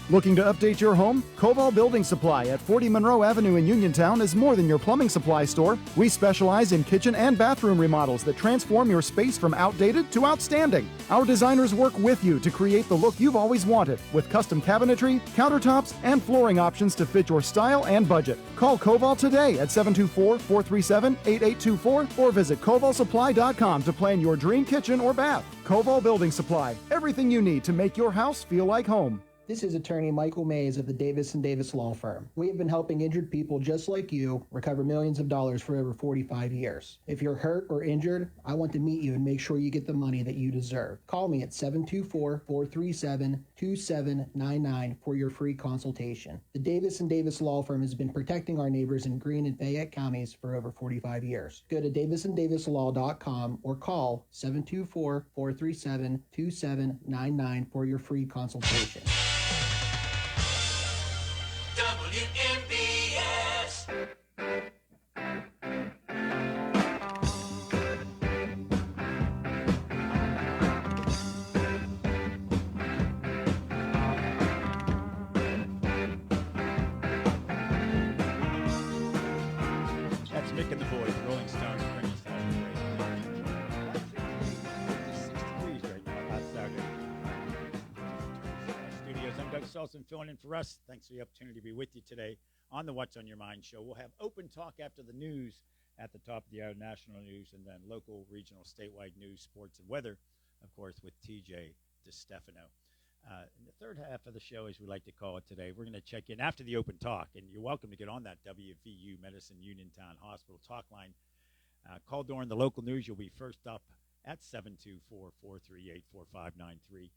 Looking to update your home? Koval Building Supply at 40 Monroe Avenue in Uniontown is more than your plumbing supply store. We specialize in kitchen and bathroom remodels that transform your space from outdated to outstanding. Our designers work with you to create the look you've always wanted with custom cabinetry, countertops, and flooring options to fit your style and budget. Call Koval today at 724-437-8824 or visit kovalsupply.com to plan your dream kitchen or bath. Koval Building Supply, everything you need to make your house feel like home. This is attorney Michael Mays of the Davis & Davis Law Firm. We have been helping injured people just like you recover millions of dollars for over 45 years. If you're hurt or injured, I want to meet you and make sure you get the money that you deserve. Call me at 724-437-2799 for your free consultation. The Davis & Davis Law Firm has been protecting our neighbors in Greene and Fayette counties for over 45 years. Go to davisanddavislaw.com or call 724-437-2799 for your free consultation. WMBS. That's Mick and the Boys, Rolling Stones, bringing us out of the right now outside studios. I'm Doug Saltzman filling in for us. Thanks for the opportunity to be with you today on the What's on Your Mind show. We'll have open talk after the news at the top of the hour, national news, and then local, regional, statewide news, sports, and weather, of course, with TJ DeStefano. In the third half of the show, as we like to call it today, we're going to check in after the open talk, and you're welcome to get on that WVU Medicine Uniontown Hospital talk line. Call during the local news. You'll be first up at 724-438-4593.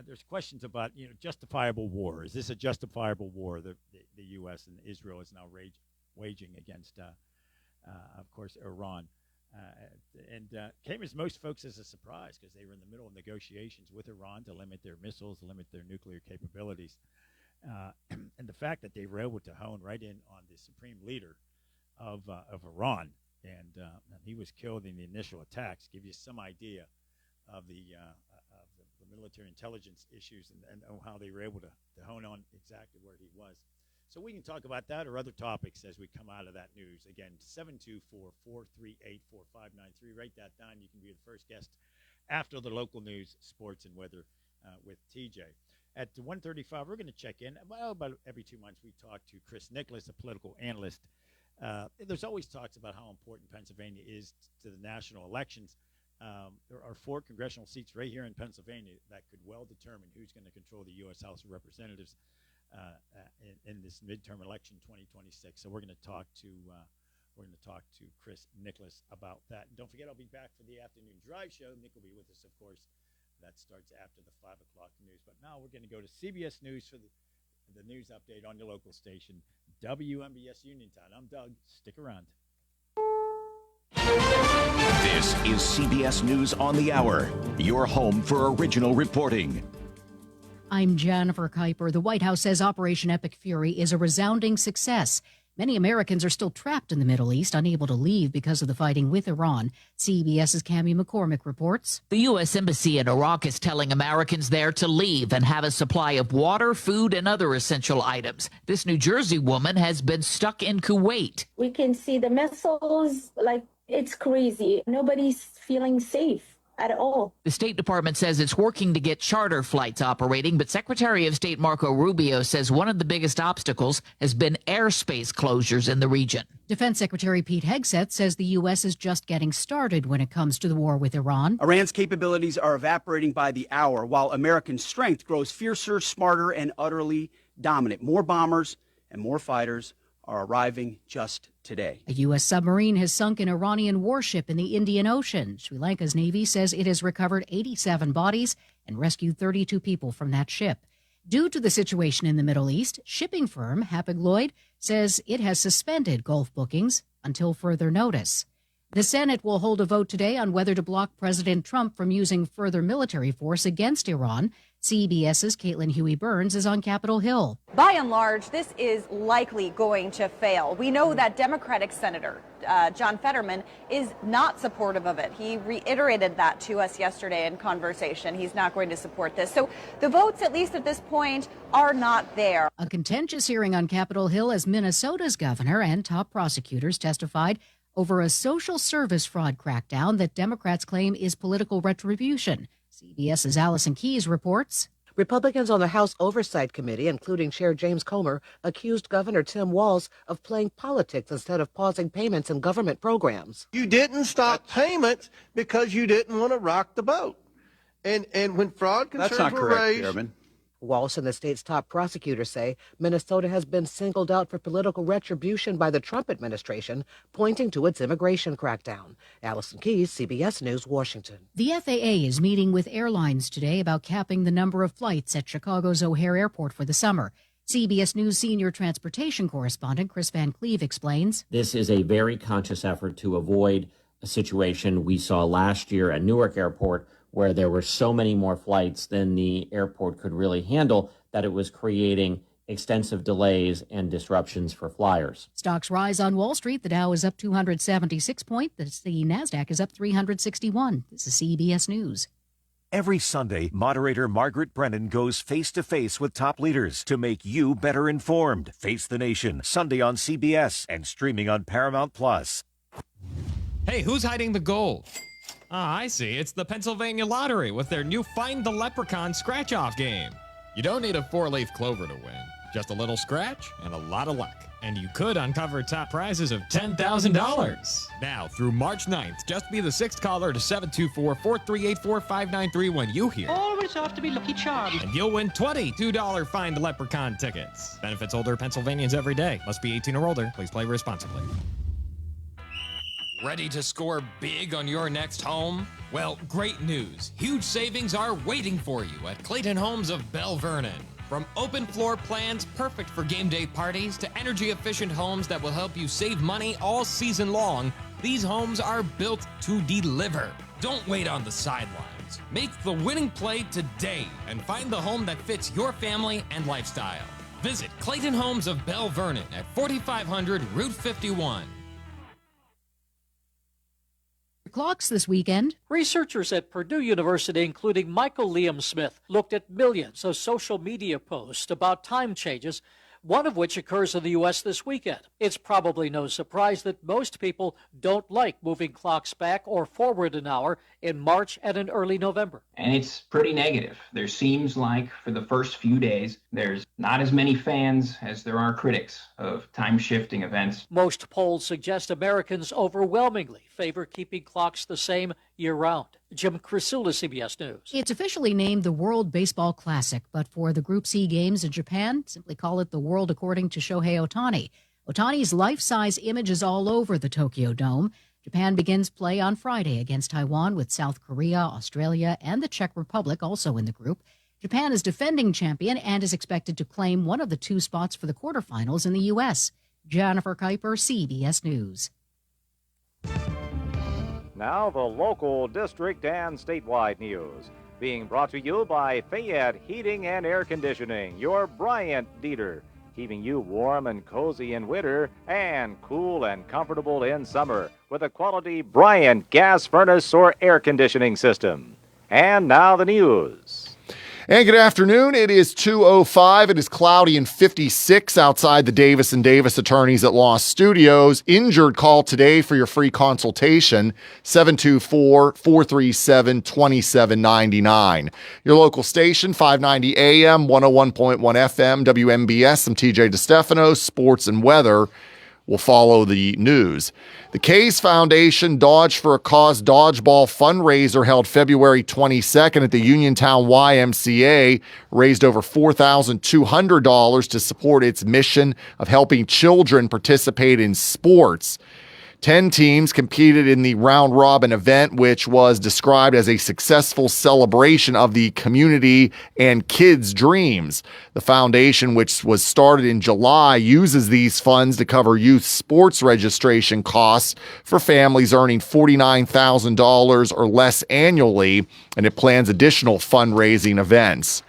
There's questions about, justifiable war. Is this a justifiable war the U.S. and Israel is now waging against, of course, Iran? And came as most folks as a surprise because they were in the middle of negotiations with Iran to limit their missiles, limit their nuclear capabilities. And the fact that they were able to hone right in on the supreme leader of Iran, and he was killed in the initial attacks, give you some idea of the military intelligence issues and how they were able to hone on exactly where he was. So we can talk about that or other topics as we come out of that news. Again, 724-438-4593. Write that down. You can be the first guest after the local news, sports, and weather with TJ. At 1:35, we're going to check in. Well, about every 2 months, we talk to Chris Nicholas, a political analyst. There's always talks about how important Pennsylvania is to the national elections. There are 4 congressional seats right here in Pennsylvania that could well determine who's going to control the U.S. House of Representatives in this midterm election 2026. So we're going to talk to Chris Nicholas about that. And don't forget, I'll be back for the afternoon drive show. Nick will be with us, of course. That starts after the 5 o'clock news. But now we're going to go to CBS News for the news update on your local station, WMBS Uniontown. I'm Doug. Stick around. This is CBS News on the Hour, your home for original reporting. I'm Jennifer Kuiper. The White House says Operation Epic Fury is a resounding success. Many Americans are still trapped in the Middle East, unable to leave because of the fighting with Iran. CBS's Cammie McCormick reports. The U.S. Embassy in Iraq is telling Americans there to leave and have a supply of water, food, and other essential items. This New Jersey woman has been stuck in Kuwait. We can see the missiles, it's crazy. Nobody's feeling safe at all. The State Department says it's working to get charter flights operating, but Secretary of State Marco Rubio says one of the biggest obstacles has been airspace closures in the region. Defense Secretary Pete Hegseth says the U.S. is just getting started when it comes to the war with Iran. Iran's capabilities are evaporating by the hour, while American strength grows fiercer, smarter, and utterly dominant. More bombers and more fighters are arriving just today. A U.S. submarine has sunk an Iranian warship in the Indian Ocean. Sri Lanka's Navy says it has recovered 87 bodies and rescued 32 people from that ship. Due to the situation in the Middle East, shipping firm Hapag-Lloyd says it has suspended Gulf bookings until further notice. The Senate will hold a vote today on whether to block President Trump from using further military force against Iran. CBS's Caitlin Huey-Burns is on Capitol Hill. By and large, this is likely going to fail. We know that Democratic Senator John Fetterman is not supportive of it. He reiterated that to us yesterday in conversation. He's not going to support this. So the votes, at least at this point, are not there. A contentious hearing on Capitol Hill as Minnesota's governor and top prosecutors testified over a social service fraud crackdown that Democrats claim is political retribution. CBS's Allison Keyes reports. Republicans on the House Oversight Committee, including Chair James Comer, accused Governor Tim Walz of playing politics instead of pausing payments in government programs. You didn't stop payments because you didn't want to rock the boat. And when fraud concerns were raised... Chairman. Walz and the state's top prosecutors say Minnesota has been singled out for political retribution by the Trump administration, pointing to its immigration crackdown. Allison Keyes, CBS News, Washington. The FAA is meeting with airlines today about capping the number of flights at Chicago's O'Hare Airport for the summer. CBS News senior transportation correspondent Chris Van Cleve explains. This is a very conscious effort to avoid a situation we saw last year at Newark Airport, where there were so many more flights than the airport could really handle, that it was creating extensive delays and disruptions for flyers. Stocks rise on Wall Street. The Dow is up 276 points. The NASDAQ is up 361. This is CBS News. Every Sunday, moderator Margaret Brennan goes face-to-face with top leaders to make you better informed. Face the Nation, Sunday on CBS and streaming on Paramount+. Hey, who's hiding the gold? Ah, I see. It's the Pennsylvania Lottery with their new Find the Leprechaun scratch-off game. You don't need a 4-leaf clover to win. Just a little scratch and a lot of luck. And you could uncover top prizes of $10,000. Now, through March 9th, just be the 6th caller to 724-438-4593 when you hear. Always have to be Lucky Charms. And you'll win $22 Find the Leprechaun tickets. Benefits older Pennsylvanians every day. Must be 18 or older. Please play responsibly. Ready to score big on your next home? Well, great news. Huge savings are waiting for you at Clayton Homes of Bell Vernon. From open floor plans perfect for game day parties to energy-efficient homes that will help you save money all season long, these homes are built to deliver. Don't wait on the sidelines. Make the winning play today and find the home that fits your family and lifestyle. Visit Clayton Homes of Bell Vernon at 4500 Route 51. Clocks this weekend. Researchers at Purdue University, including Michael Liam Smith, looked at millions of social media posts about time changes, one of which occurs in the U.S. this weekend. It's probably no surprise that most people don't like moving clocks back or forward an hour in March and in early November. And it's pretty negative. There seems like for the first few days, there's not as many fans as there are critics of time-shifting events. Most polls suggest Americans overwhelmingly favor keeping clocks the same year-round. Jim Crisula, CBS News. It's officially named the World Baseball Classic, but for the Group C games in Japan, simply call it the World according to Shohei Ohtani. Ohtani's life-size image is all over the Tokyo Dome. Japan begins play on Friday against Taiwan, with South Korea, Australia, and the Czech Republic also in the group. Japan is defending champion and is expected to claim one of the two spots for the quarterfinals in the U.S. Jennifer Kuiper, CBS News. Now the local, district, and statewide news. Being brought to you by Fayette Heating and Air Conditioning, your Bryant dealer. Keeping you warm and cozy in winter and cool and comfortable in summer with a quality Bryant gas furnace or air conditioning system. And now the news. And good afternoon. It is 2:05. It is cloudy and 56 outside the Davis & Davis Attorneys at Law Studios. Injured call today for your free consultation, 724-437-2799. Your local station, 590 AM, 101.1 FM, WMBS. I'm TJ DeStefano. Sports and weather will follow the news. The Case Foundation Dodge for a Cause Dodgeball fundraiser held February 22nd at the Uniontown YMCA raised over $4,200 to support its mission of helping children participate in sports. 10 teams competed in the round-robin event, which was described as a successful celebration of the community and kids' dreams. The foundation, which was started in July, uses these funds to cover youth sports registration costs for families earning $49,000 or less annually, and it plans additional fundraising events.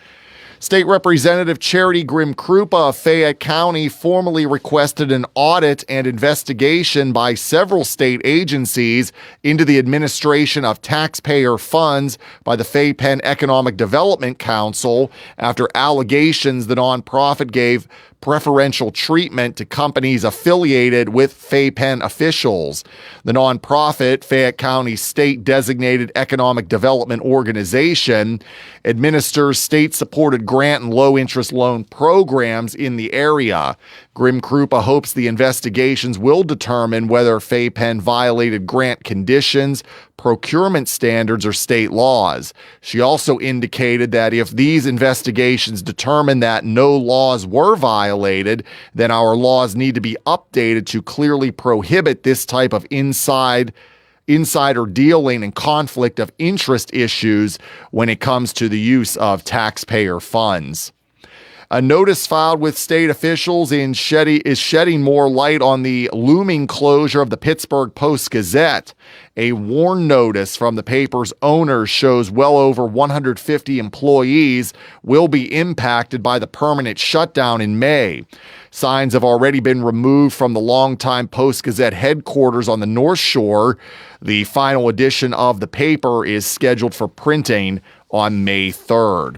State Representative Charity Grimm-Krupa of Fayette County formally requested an audit and investigation by several state agencies into the administration of taxpayer funds by the Fay Penn Economic Development Council after allegations the nonprofit gave preferential treatment to companies affiliated with Fay Penn officials. The nonprofit, Fayette County State Designated Economic Development Organization, administers state-supported grant and low-interest loan programs in the area. Grimm-Krupa hopes the investigations will determine whether Fay Penn violated grant conditions, procurement standards, or state laws. She also indicated that if these investigations determine that no laws were violated, then our laws need to be updated to clearly prohibit this type of insider dealing and conflict of interest issues when it comes to the use of taxpayer funds. A notice filed with state officials is shedding more light on the looming closure of the Pittsburgh Post-Gazette. A warn notice from the paper's owners shows well over 150 employees will be impacted by the permanent shutdown in May. Signs have already been removed from the longtime Post-Gazette headquarters on the North Shore. The final edition of the paper is scheduled for printing on May 3rd.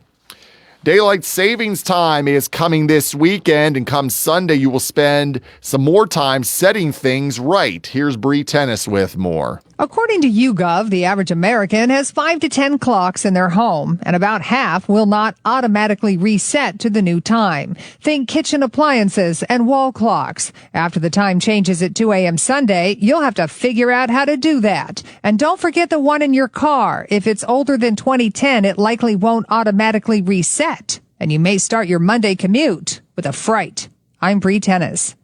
Daylight savings time is coming this weekend, and come Sunday, you will spend some more time setting things right. Here's Bree Tennis with more. According to YouGov, the average American has 5 to 10 clocks in their home, and about half will not automatically reset to the new time. Think kitchen appliances and wall clocks. After the time changes at 2 a.m. Sunday, you'll have to figure out how to do that. And don't forget the one in your car. If it's older than 2010, it likely won't automatically reset, and you may start your Monday commute with a fright. I'm Bree Tennis.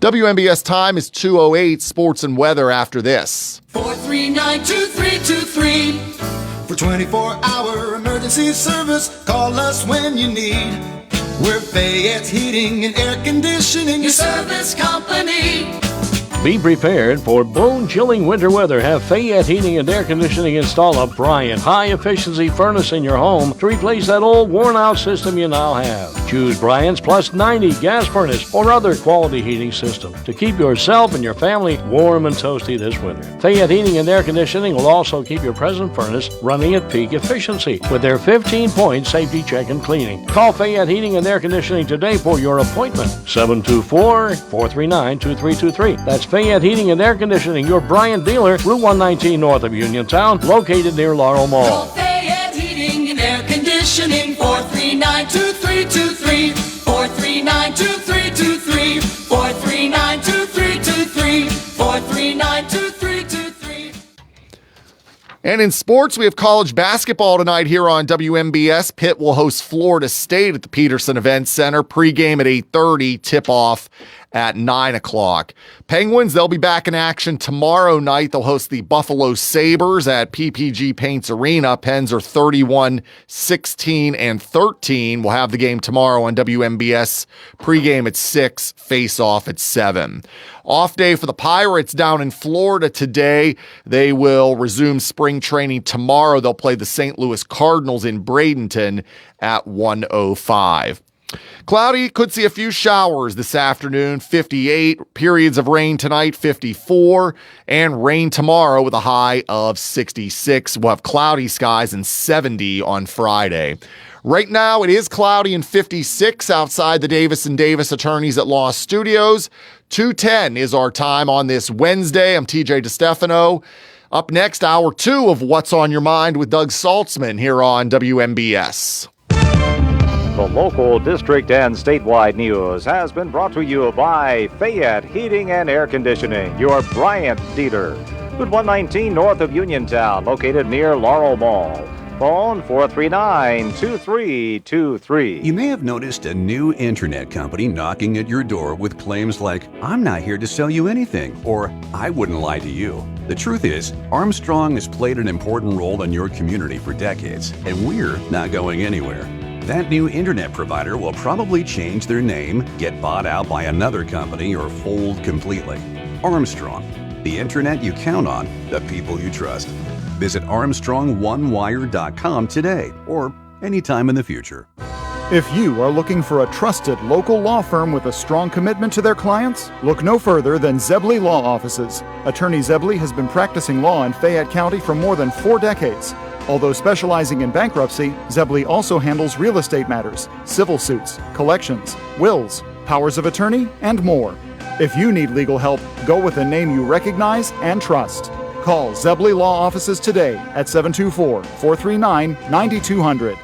WMBS time is 2:08. Sports and weather after this. 439-2323. For 24-hour emergency service, call us when you need. We're Fayette's Heating and Air Conditioning, your service company. Be prepared for bone-chilling winter weather. Have Fayette Heating and Air Conditioning install a Bryant high-efficiency furnace in your home to replace that old worn-out system you now have. Choose Bryant's Plus 90 gas furnace or other quality heating system to keep yourself and your family warm and toasty this winter. Fayette Heating and Air Conditioning will also keep your present furnace running at peak efficiency with their 15-point safety check and cleaning. Call Fayette Heating and Air Conditioning today for your appointment. 724-439-2323. That's Fayette Heating and Air Conditioning, your Bryant dealer, Route 119 north of Uniontown, located near Laurel Mall. Call Fayette Heating and Air Conditioning, 439-2323, 439-2323, 439-2323, 439-2323. And in sports, we have college basketball tonight here on WMBS. Pitt will host Florida State at the Peterson Event Center. Pregame at 8:30, tip-off at 9 o'clock. Penguins, they'll be back in action tomorrow night. They'll host the Buffalo Sabres at PPG Paints Arena. Pens are 31-16-13. We'll have the game tomorrow on WMBS. Pregame at 6, face-off at 7. Off day for the Pirates down in Florida today. They will resume spring training tomorrow. They'll play the St. Louis Cardinals in Bradenton at 1:05. Cloudy, could see a few showers this afternoon, 58. Periods of rain tonight, 54. And rain tomorrow with a high of 66. We'll have cloudy skies and 70 on Friday. Right now, it is cloudy and 56 outside the Davis & Davis Attorneys at Law Studios. 2:10 is our time on this Wednesday. I'm TJ DeStefano. Up next, hour 2 of What's on Your Mind with Doug Saltzman here on WMBS. The local, district, and statewide news has been brought to you by Fayette Heating and Air Conditioning, your Bryant dealer. Route 119 north of Uniontown, located near Laurel Mall. Phone 439-2323. You may have noticed a new internet company knocking at your door with claims like, "I'm not here to sell you anything," or "I wouldn't lie to you." The truth is, Armstrong has played an important role in your community for decades, and we're not going anywhere. That new internet provider will probably change their name, get bought out by another company, or fold completely. Armstrong, the internet you count on, the people you trust. Visit ArmstrongOneWire.com today or anytime in the future. If you are looking for a trusted local law firm with a strong commitment to their clients, look no further than Zebley Law Offices. Attorney Zebley has been practicing law in Fayette County for more than 4 decades. Although specializing in bankruptcy, Zebley also handles real estate matters, civil suits, collections, wills, powers of attorney, and more. If you need legal help, go with a name you recognize and trust. Call Zebley Law Offices today at 724-439-9200.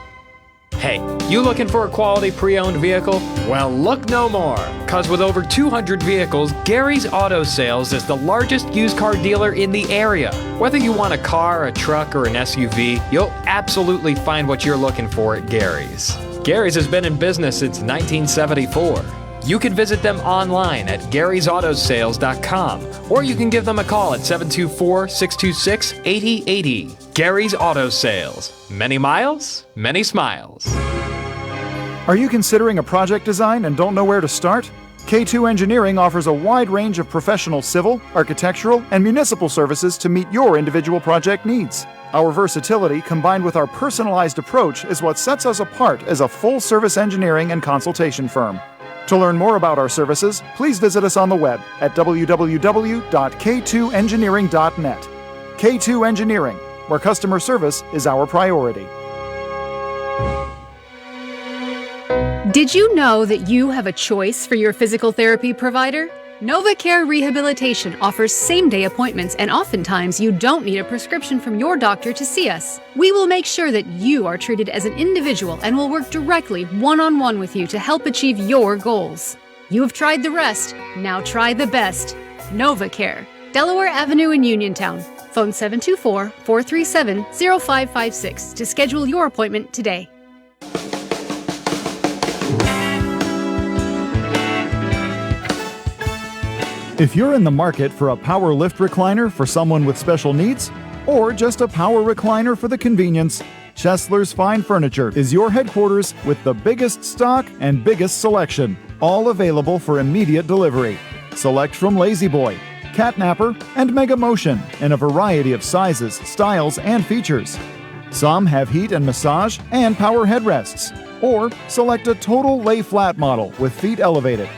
Hey, you looking for a quality pre-owned vehicle? Well, look no more, because with over 200 vehicles, Gary's Auto Sales is the largest used car dealer in the area. Whether you want a car, a truck, or an SUV, you'll absolutely find what you're looking for at Gary's. Gary's has been in business since 1974. You can visit them online at Gary'sAutoSales.com, or you can give them a call at 724-626-8080. Gary's Auto Sales. Many miles, many smiles. Are you considering a project design and don't know where to start? K2 Engineering offers a wide range of professional civil, architectural, and municipal services to meet your individual project needs. Our versatility combined with our personalized approach is what sets us apart as a full-service engineering and consultation firm. To learn more about our services, please visit us on the web at www.k2engineering.net. K2 Engineering, where customer service is our priority. Did you know that you have a choice for your physical therapy provider? NovaCare Rehabilitation offers same-day appointments, and oftentimes you don't need a prescription from your doctor to see us. We will make sure that you are treated as an individual and will work directly one-on-one with you to help achieve your goals. You have tried the rest, now try the best. NovaCare, Delaware Avenue in Uniontown. Phone 724-437-0556 to schedule your appointment today. If you're in the market for a power lift recliner for someone with special needs, or just a power recliner for the convenience, Chesler's Fine Furniture is your headquarters with the biggest stock and biggest selection, all available for immediate delivery. Select from Lazy Boy, Catnapper, and Mega Motion in a variety of sizes, styles, and features. Some have heat and massage and power headrests. Or select a total lay flat model with feet elevated.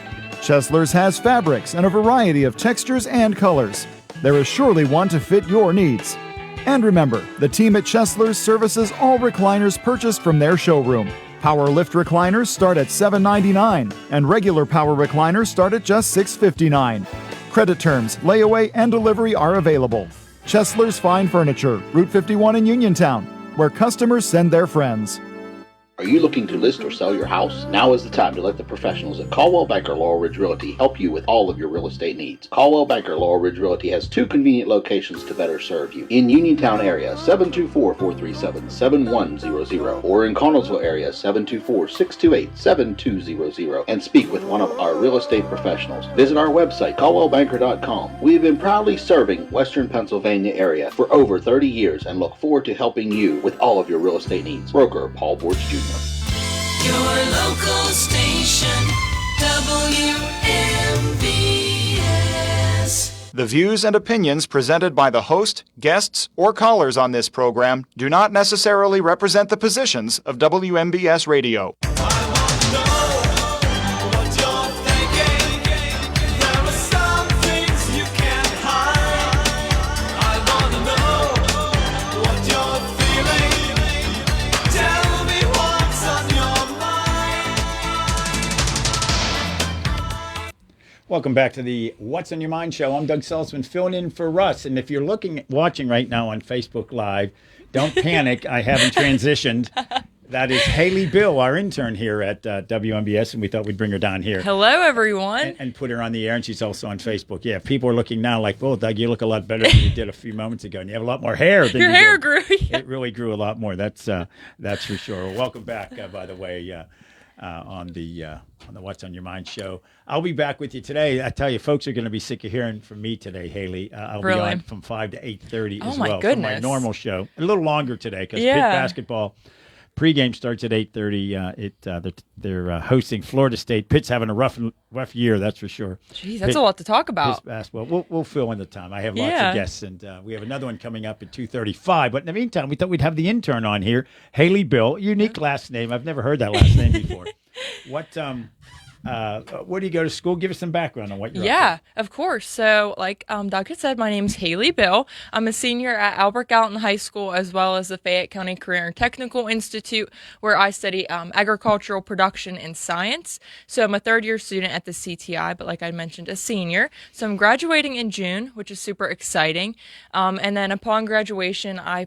Chesler's has fabrics in a variety of textures and colors. There is surely one to fit your needs. And remember, the team at Chesler's services all recliners purchased from their showroom. Power lift recliners start at $7.99, and regular power recliners start at just $6.59. Credit terms, layaway, and delivery are available. Chesler's Fine Furniture, Route 51 in Uniontown, where customers send their friends. Are you looking to list or sell your house? Now is the time to let the professionals at Caldwell Banker Laurel Ridge Realty help you with all of your real estate needs. Caldwell Banker Laurel Ridge Realty has 2 convenient locations to better serve you. In Uniontown area, 724-437-7100, or in Connellsville area, 724-628-7200, and speak with one of our real estate professionals. Visit our website, caldwellbanker.com. We have been proudly serving Western Pennsylvania area for over 30 years and look forward to helping you with all of your real estate needs. Broker Paul Borch Jr. Your local station, WMBS. The views and opinions presented by the host, guests, or callers on this program do not necessarily represent the positions of WMBS Radio. Welcome back to the What's on Your Mind show. I'm Doug Saltzman, filling in for Russ. And if you're watching right now on Facebook Live, don't panic. I haven't transitioned. That is Haley Bill, our intern here at WMBS, and we thought we'd bring her down here. Hello, everyone. And put her on the air, and she's also on Facebook. Yeah, people are looking now like, well, Doug, you look a lot better than you did a few moments ago, and you have a lot more hair than Your you hair did. grew. Yeah. It really grew a lot more. That's for sure. Well, welcome back, by the way. On the What's on Your Mind show. I'll be back with you today. I tell you, folks are going to be sick of hearing from me today, Haley. I'll be on from 5 to 8:30 as well. Goodness. For my normal show. A little longer today because Yeah. Pitt basketball pregame starts at 8:30. They're hosting Florida State. Pitt's having a rough year, that's for sure. Jeez, that's a lot to talk about. Pitt's basketball. We'll fill in the time. I have lots Yeah. of guests, and we have another one coming up at 2:35. But in the meantime, we thought we'd have the intern on here, Haley Bill. Unique last name. I've never heard that last name before. Where do you go to school? Give us some background on what you're up to. Of course. So, like Doug had said, my name's Haley Bill. I'm a senior at Albert Gallatin High School, as well as the Fayette County Career and Technical Institute, where I study agricultural production and science. So I'm a third-year student at the CTI, but like I mentioned, a senior. So I'm graduating in June, which is super exciting. And then upon graduation, I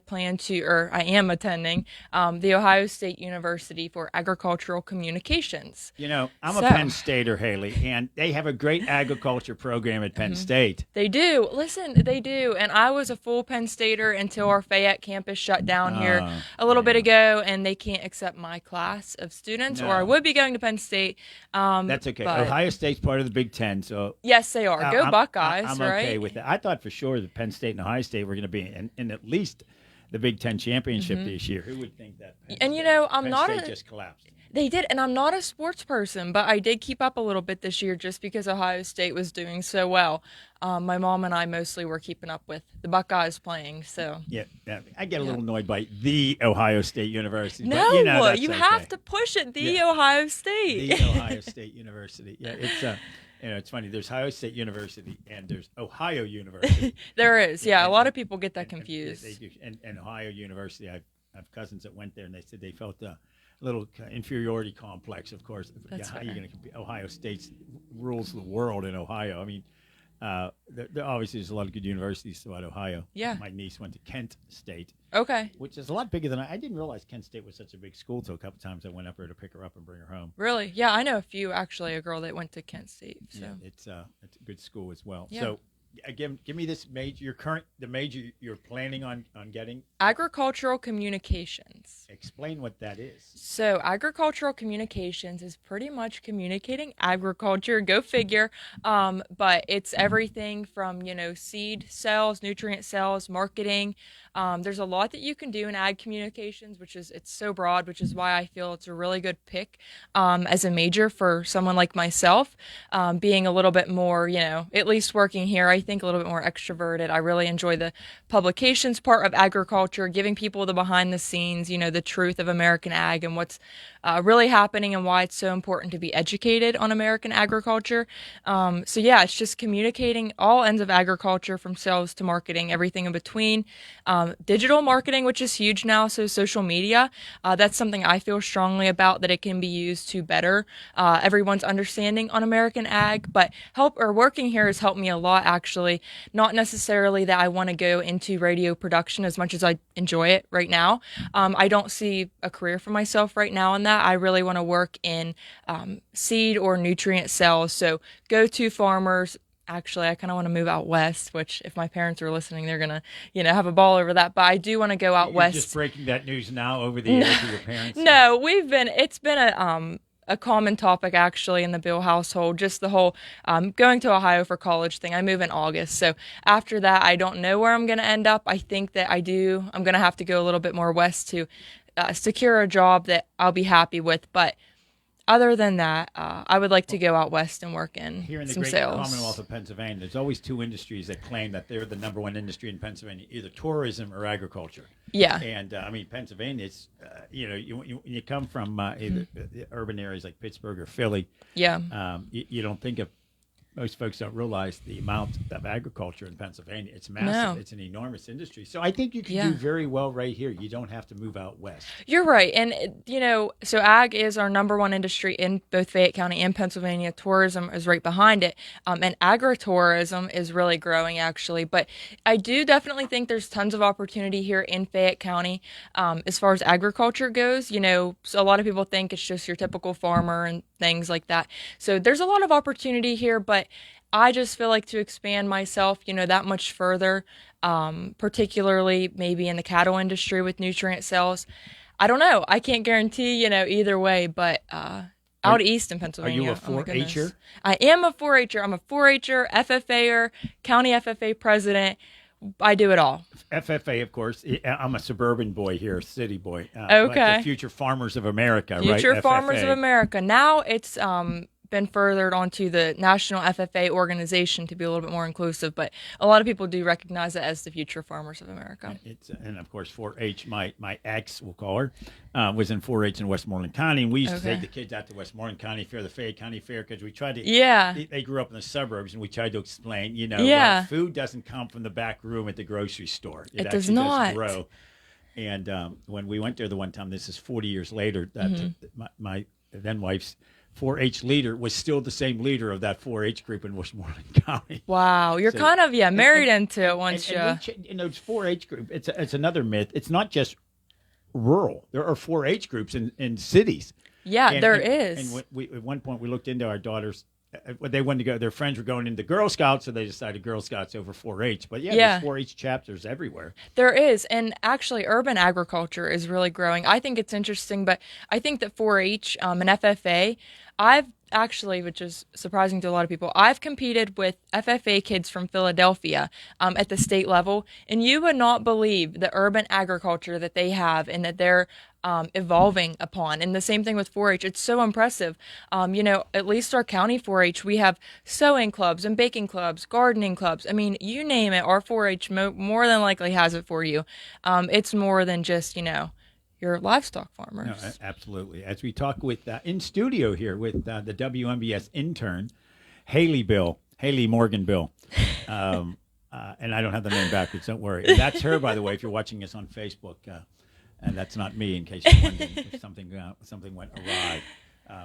am attending the Ohio State University for Agricultural Communications. You know, I'm a Penn Stater, Haley, and they have a great agriculture program at Penn State. They do. Listen, they do. And I was a full Penn Stater until our Fayette campus shut down here a little bit ago, and they can't accept my class of students, or I would be going to Penn State. That's okay. Ohio State's part of the Big Ten, so yes, they are. Go Buckeyes, I'm right? okay with that. I thought for sure that Penn State and Ohio State were going to be in at least the Big Ten championship this year. Who would think that? And you know, Penn State just collapsed. They did, and I'm not a sports person, but I did keep up a little bit this year just because Ohio State was doing so well. My mom and I mostly were keeping up with the Buckeyes playing, so. Yeah, I get a little annoyed by the Ohio State University. No, but, you have to push it, Ohio State. The Ohio State University. Yeah, it's it's funny. There's Ohio State University and there's Ohio University. There is, yeah. A lot of people get that confused. They do. And Ohio University, I have cousins that went there, and they said they felt a little inferiority complex, of course. That's how are you going to compete? Ohio State rules the world in Ohio. I mean, there obviously there's a lot of good universities throughout Ohio. Yeah. My niece went to Kent State. Okay. Which is a lot bigger than I didn't realize Kent State was such a big school till a couple times I went up there to pick her up and bring her home. Really? Yeah, I know a few, actually, a girl that went to Kent State. So. Yeah, it's a good school as well. Yeah. So, again, give me this major, the major you're planning on getting. Agricultural Communications. Explain what that is. So agricultural communications is pretty much communicating agriculture, go figure, but it's everything from, seed sales, nutrient sales, marketing. There's a lot that you can do in ag communications, it's so broad, which is why I feel it's a really good pick as a major for someone like myself, being a little bit more, at least working here, I think a little bit more extroverted. I really enjoy the publications part of agriculture, giving people the behind the scenes, the truth of American ag and what's really happening and why it's so important to be educated on American agriculture. So yeah, it's just communicating all ends of agriculture from sales to marketing, everything in between. Digital marketing, which is huge now, so social media, that's something I feel strongly about, that it can be used to better everyone's understanding on American ag. But working here has helped me a lot, actually. Not necessarily that I want to go into radio production as much as I enjoy it right now. I don't see a career for myself right now in that. I really want to work in seed or nutrient sales. So go to farmers. Actually, I kind of want to move out west, which if my parents are listening, they're going to, have a ball over that. But I do want to go out west. You're just breaking that news now over the air to your parents? No, it's been a common topic actually in the Bill household, just the whole going to Ohio for college thing. I move in August. So after that, I don't know where I'm going to end up. I think that I'm going to have to go a little bit more west to secure a job that I'll be happy with. But other than that, I would like to go out west and work in here in the some great sales. Commonwealth of Pennsylvania. There's always two industries that claim that they're the number one industry in Pennsylvania, either tourism or agriculture. Yeah. And Pennsylvania, it's you come from either urban areas like Pittsburgh or Philly. Yeah. You don't think of. Most folks don't realize the amount of agriculture in Pennsylvania. It's massive. No. It's an enormous industry. So I think you can do very well right here. You don't have to move out west. You're right. And, so ag is our number one industry in both Fayette County and Pennsylvania. Tourism is right behind it. And agritourism is really growing, actually. But I do definitely think there's tons of opportunity here in Fayette County as far as agriculture goes. So a lot of people think it's just your typical farmer and things like that. So there's a lot of opportunity here, but I just feel like to expand myself, that much further, particularly maybe in the cattle industry with nutrient sales. I don't know. I can't guarantee, either way, but out east in Pennsylvania. Are you a 4-H'er? I am a 4-H'er. I'm a 4-H'er, FFA'er, county FFA president. I do it all. FFA, of course. I'm a suburban boy here, city boy. Okay. The Future Farmers of America, right? Future Farmers FFA. of America. Now it's been furthered onto the National FFA organization to be a little bit more inclusive, but a lot of people do recognize it as the Future Farmers of America. And of course, 4-H, my ex, we'll call her, was in 4-H in Westmoreland County. And we used to take the kids out to Westmoreland County Fair, the Fayette County Fair, because we tried to, they grew up in the suburbs, and we tried to explain, food doesn't come from the back room at the grocery store. It does not. Grow. And when we went there the one time, this is 40 years later, my then wife's 4-H leader was still the same leader of that 4-H group in Westmoreland County. Wow, you're kind of married into it once you. It's 4-H group. It's another myth. It's not just rural. There are 4-H groups in cities. Yeah, there is. And at one point we looked into our daughters. They wanted to go. Their friends were going into Girl Scouts, so they decided Girl Scouts over 4-H. But there's 4-H chapters everywhere. There is, and actually, urban agriculture is really growing. I think it's interesting, but I think that 4-H and FFA, I've actually, which is surprising to a lot of people, I've competed with FFA kids from Philadelphia at the state level, and you would not believe the urban agriculture that they have and that they're evolving upon. And the same thing with 4-H. It's so impressive. At least our county 4-H, we have sewing clubs and baking clubs, gardening clubs. I mean, you name it, our 4-H more than likely has it for you. It's more than just, your livestock farmers. No, absolutely. As we talk with in studio here with the WMBS intern, Haley Morgan Bill. And I don't have the name backwards, don't worry. And that's her, by the way, if you're watching us on Facebook. And that's not me, in case you're wondering if something went awry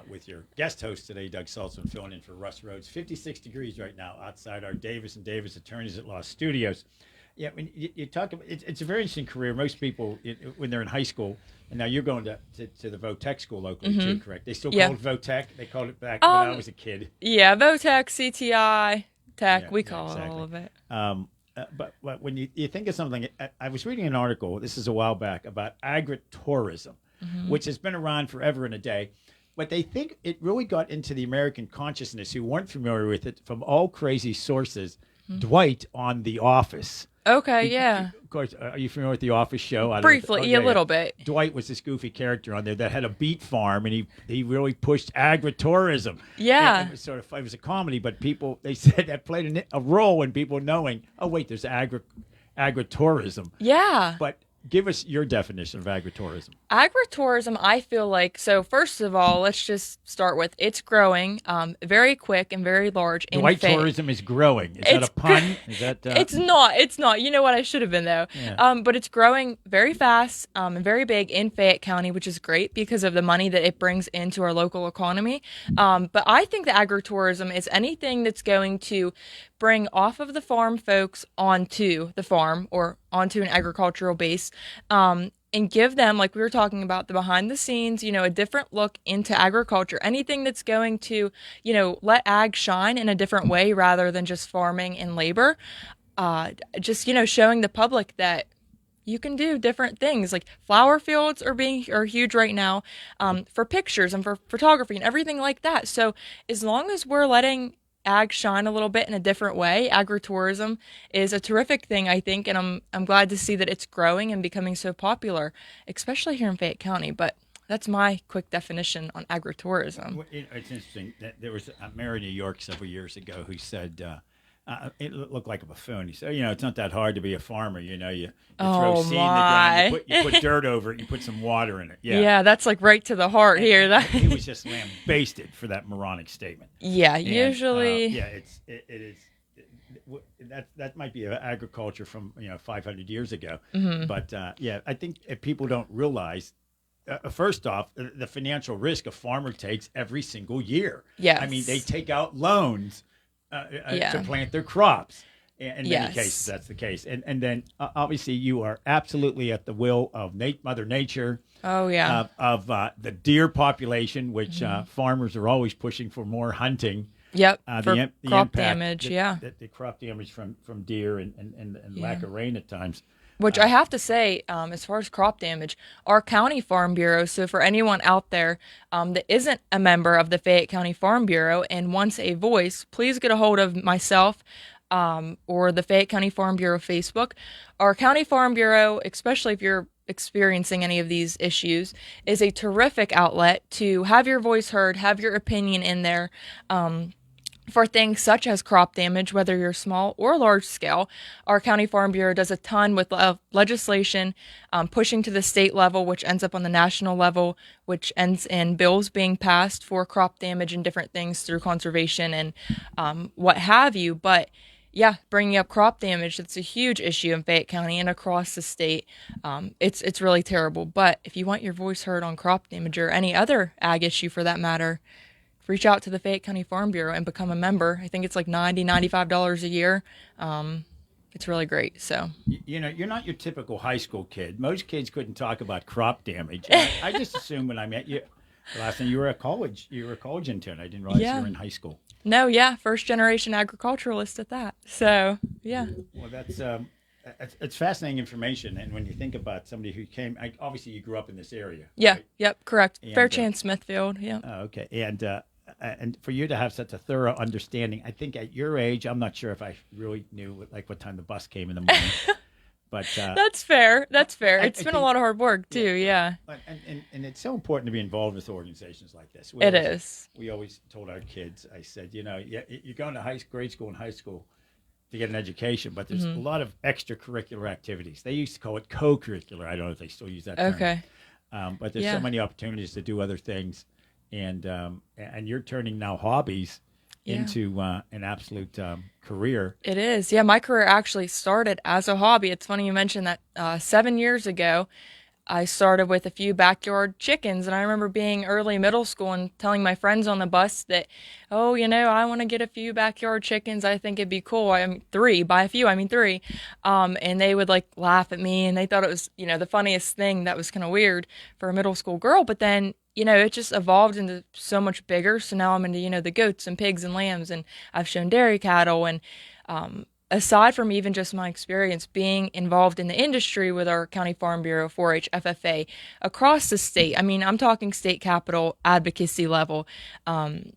with your guest host today, Doug Saltzman, filling in for Russ Rhodes. 56 degrees right now outside our Davis & Davis Attorneys at Law studios. Yeah, when you talk about it's a very interesting career. Most people, when they're in high school, and now you're going to the Votech school locally too, correct? They still call it Votech. They called it back when I was a kid. Yeah, Votech, CTI, Tech. We call it all of it. But when you think of something, I was reading an article, this is a while back, about agritourism, which has been around forever and a day. But they think it really got into the American consciousness who weren't familiar with it from all crazy sources. Dwight on The Office. Okay, yeah. Of course, are you familiar with The Office show? Briefly, a little bit. Dwight was this goofy character on there that had a beet farm, and he really pushed agritourism. Yeah. And it was a comedy, but they said that played a role in people knowing, oh, wait, there's agritourism. Yeah. But give us your definition of agritourism. Agritourism, I feel like, so first of all, let's just start with it's growing very quick and very large. White tourism is growing. Is that a pun? Is that? It's not. You know what? I should have been, though. Yeah. But it's growing very fast and very big in Fayette County, which is great because of the money that it brings into our local economy. But I think that agritourism is anything that's going to bring off of the farm folks onto the farm or onto an agricultural base, and give them, like we were talking about, the behind the scenes, a different look into agriculture. Anything that's going to, let ag shine in a different way rather than just farming and labor. Just, showing the public that you can do different things. Like flower fields are huge right now, for pictures and for photography and everything like that. So as long as we're letting ag shine a little bit in a different way, agritourism is a terrific thing, I think, and I'm glad to see that it's growing and becoming so popular, especially here in Fayette County. But that's my quick definition on agritourism. It's interesting that there was a mayor in New York several years ago who said, it looked like a buffoon. He said, it's not that hard to be a farmer. You throw seed in the ground, you put dirt over it, you put some water in it. Yeah, that's like right to the heart here. He was just lambasted for that moronic statement. Yeah, and, usually. It is. That might be agriculture from 500 years ago. Mm-hmm. But I think if people don't realize. First off, the financial risk a farmer takes every single year. Yes. I mean, they take out loans to plant their crops. In many cases, that's the case. And then obviously you are absolutely at the will of Mother Nature. Oh, yeah. Of the deer population, which farmers are always pushing for more hunting. Yep, for crop impact, damage, the crop damage from deer and lack of rain at times. Which I have to say, as far as crop damage, our county farm bureau, so for anyone out there that isn't a member of the Fayette County Farm Bureau and wants a voice, please get a hold of myself or the Fayette County Farm Bureau Facebook. Our county farm bureau, especially if you're experiencing any of these issues, is a terrific outlet to have your voice heard, have your opinion in there. For things such as crop damage, whether you're small or large scale. Our County Farm Bureau does a ton with legislation, pushing to the state level, which ends up on the national level, which ends in bills being passed for crop damage and different things through conservation and what have you. But yeah, bringing up crop damage, it's a huge issue in Fayette County and across the state. It's really terrible. But if you want your voice heard on crop damage or any other ag issue for that matter, reach out to the Fayette County Farm Bureau and become a member. I think it's like $95 a year. It's really great. So you're not your typical high school kid. Most kids couldn't talk about crop damage. I just assumed when I met you last time you were a college intern. I didn't realize you were in high school. No, yeah, first generation agriculturalist at that. So yeah. Well, that's it's fascinating information. And when you think about somebody who came, obviously you grew up in this area. Yeah. Right? Yep. Correct. Fairchance, Smithfield. Yeah. Oh, okay. And for you to have such a thorough understanding, I think at your age, I'm not sure if I really knew what time the bus came in the morning. But that's fair. It's been a lot of hard work too. Yeah. And it's so important to be involved with organizations like this. We always told our kids. I said, you're going to grade school and high school to get an education, but there's a lot of extracurricular activities. They used to call it co-curricular. I don't know if they still use that term. Okay. But there's so many opportunities to do other things. And you're turning now hobbies into an absolute career. It is. Yeah, my career actually started as a hobby. It's funny you mentioned that 7 years ago, I started with a few backyard chickens. And I remember being early middle school and telling my friends on the bus that, I want to get a few backyard chickens. I think it'd be cool. Three. By a few, I mean three. And they would laugh at me and they thought it was, the funniest thing. That was kind of weird for a middle school girl. But then it just evolved into so much bigger. So now I'm into, the goats and pigs and lambs, and I've shown dairy cattle. And aside from even just my experience being involved in the industry with our County Farm Bureau, 4-H, FFA, across the state, I'm talking state capital advocacy level.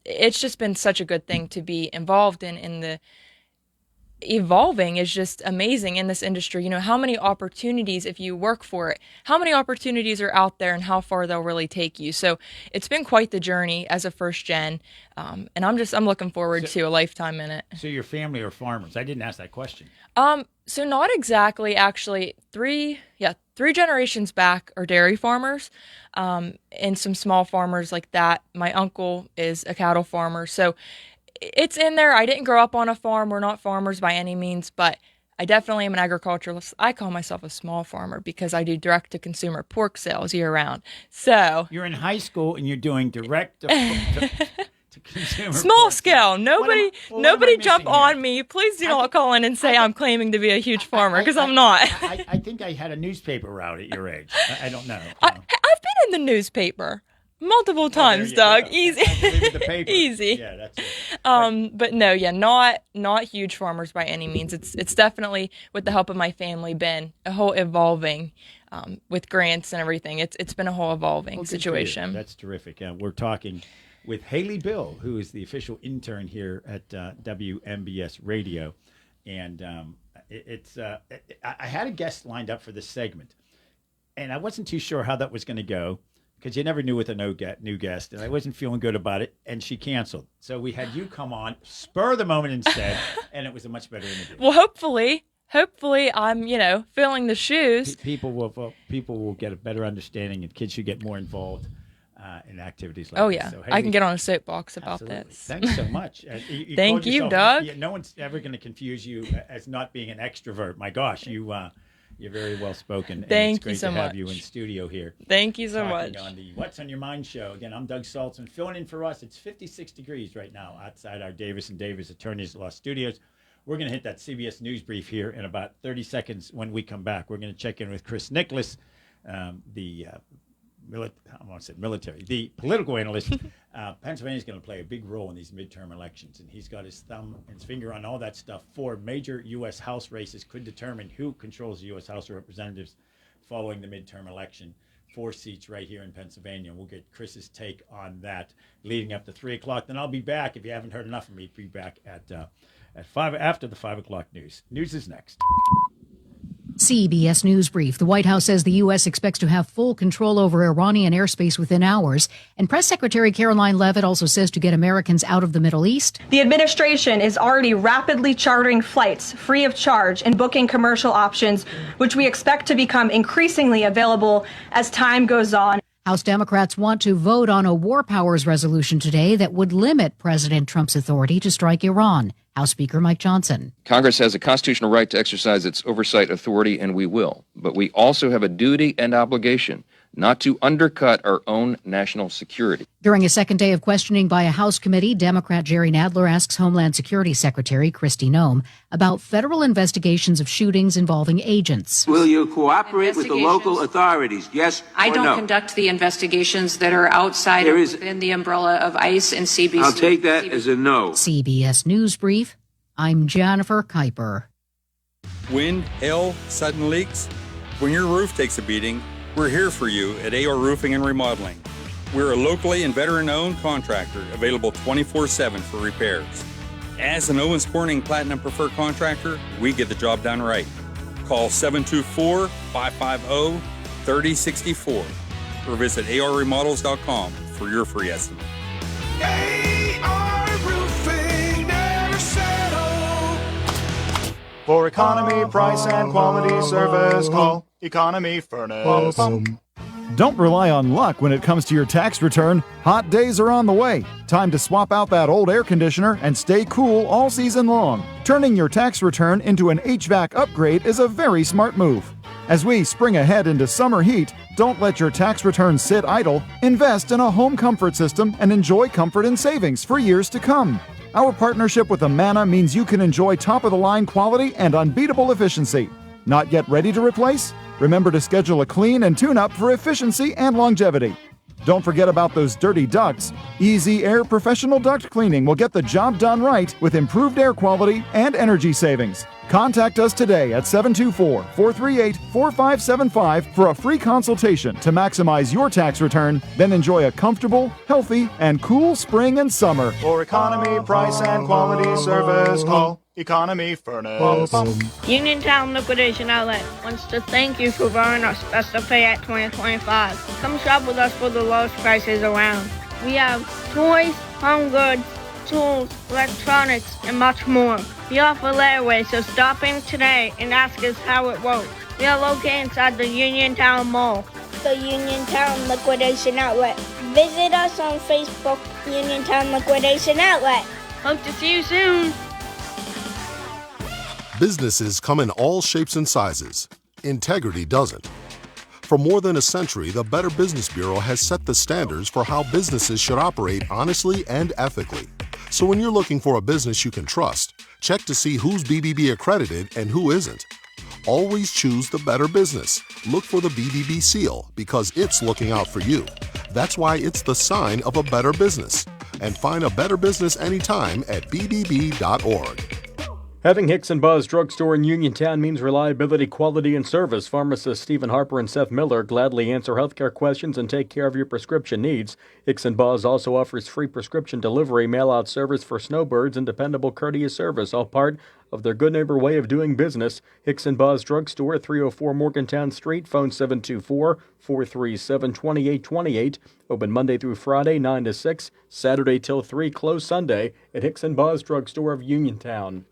It's just been such a good thing to be involved in the evolving is just amazing in this industry. You know, how many opportunities, if you work for it, how many opportunities are out there and how far they'll really take you. So it's been quite the journey as a first gen. And I'm looking forward to a lifetime in it. So your family are farmers. I didn't ask that question. So not exactly, actually. Three generations back are dairy farmers, and some small farmers like that. My uncle is a cattle farmer. So it's in there. I didn't grow up on a farm. We're not farmers by any means, but I definitely am an agriculturalist. I call myself a small farmer because I do direct-to-consumer pork sales year-round. So you're in high school and you're doing direct to consumer small scale. Nobody jump on me. Please do not call in and say I'm claiming to be a huge farmer, because I'm not. I think I had a newspaper route at your age. I don't know. I've been in the newspaper multiple times, Doug. Easy. Easy. Yeah, that's it. But no, not huge farmers by any means. It's definitely, with the help of my family, been a whole evolving with grants and everything. It's been a whole evolving situation. That's terrific. We're talking with Haley Bill, who is the official intern here at WMBS Radio. And I had a guest lined up for this segment, and I wasn't too sure how that was going to go, because you never knew with a new guest, and I wasn't feeling good about it, and she canceled. So we had you come on, spur of the moment instead, and it was a much better interview. Well, hopefully I'm, filling the shoes. People will get a better understanding, and kids should get more involved in activities like this. Oh, yeah. So, I can get on a soapbox about absolutely. this. Thanks so much. Thank you, Doug. No one's ever going to confuse you as not being an extrovert. My gosh, you're very well spoken. Thank you it's so great to much. have you in studio here. Thank you so much. On the What's on Your Mind show. Again, I'm Doug Saltzman, filling in for us. It's 56 degrees right now outside our Davis & Davis Attorneys Law Studios. We're going to hit that CBS News brief here in about 30 seconds. When we come back, we're going to check in with Chris Nicholas, the political analyst. Pennsylvania's going to play a big role in these midterm elections, and he's got his thumb and his finger on all that stuff. 4 major U.S. House races could determine who controls the U.S. House of Representatives following the midterm election. 4 seats right here in Pennsylvania. We'll get Chris's take on that leading up to 3 o'clock. Then I'll be back. If you haven't heard enough of me, be back at 5 after the 5 o'clock news. News is next. CBS News Brief. The White House says the U.S. expects to have full control over Iranian airspace within hours. And Press Secretary Caroline Leavitt also says to get Americans out of the Middle East. The administration is already rapidly chartering flights free of charge and booking commercial options, which we expect to become increasingly available as time goes on. House Democrats want to vote on a war powers resolution today that would limit President Trump's authority to strike Iran. House Speaker Mike Johnson. Congress has a constitutional right to exercise its oversight authority, and we will. But we also have a duty and obligation not to undercut our own national security. During a second day of questioning by a House committee, Democrat Jerry Nadler asks Homeland Security Secretary Kristi Noem about federal investigations of shootings involving agents. Will you cooperate with the local authorities? Yes or no? I don't conduct the investigations that are outside or within the umbrella of ICE and CBC. I'll take that as a no. CBS News Brief. I'm Jennifer Kuiper. Wind, hail, sudden leaks. When your roof takes a beating, we're here for you at AR Roofing and Remodeling. We're a locally and veteran-owned contractor available 24/7 for repairs. As an Owens Corning Platinum Preferred Contractor, we get the job done right. Call 724-550-3064 or visit arremodels.com for your free estimate. AR Roofing, never settle. For economy, price, and quality service, call Economy Furnace. Don't rely on luck when it comes to your tax return. Hot days are on the way. Time to swap out that old air conditioner and stay cool all season long. Turning your tax return into an HVAC upgrade is a very smart move. As we spring ahead into summer heat, don't let your tax return sit idle. Invest in a home comfort system and enjoy comfort and savings for years to come. Our partnership with Amana means you can enjoy top-of-the-line quality and unbeatable efficiency. Not yet ready to replace? Remember to schedule a clean and tune-up for efficiency and longevity. Don't forget about those dirty ducts. Easy Air Professional Duct Cleaning will get the job done right with improved air quality and energy savings. Contact us today at 724-438-4575 for a free consultation to maximize your tax return, then enjoy a comfortable, healthy, and cool spring and summer. For economy, price, and quality service, call Economy Furnace. Uniontown Liquidation Outlet wants to thank you for buying our special Fayette 2025. Come shop with us for the lowest prices around. We have toys, home goods, tools, electronics, and much more. We offer layaway, so stop in today and ask us how it works. We are located inside the Uniontown Mall. The Uniontown Liquidation Outlet. Visit us on Facebook, Uniontown Liquidation Outlet. Hope to see you soon. Businesses come in all shapes and sizes. Integrity doesn't. For more than a century, the Better Business Bureau has set the standards for how businesses should operate honestly and ethically. So when you're looking for a business you can trust, check to see who's BBB accredited and who isn't. Always choose the better business. Look for the BBB seal because it's looking out for you. That's why it's the sign of a better business. And find a better business anytime at bbb.org. Having Hicks & Buzz Drugstore in Uniontown means reliability, quality, and service. Pharmacists Stephen Harper and Seth Miller gladly answer healthcare questions and take care of your prescription needs. Hicks & Buzz also offers free prescription delivery, mail-out service for snowbirds, and dependable courteous service, all part of their good neighbor way of doing business. Hicks & Buzz Drugstore, 304 Morgantown Street, phone 724-437-2828. Open Monday through Friday, 9 to 6, Saturday till 3, closed Sunday at Hicks & Buzz Drugstore of Uniontown.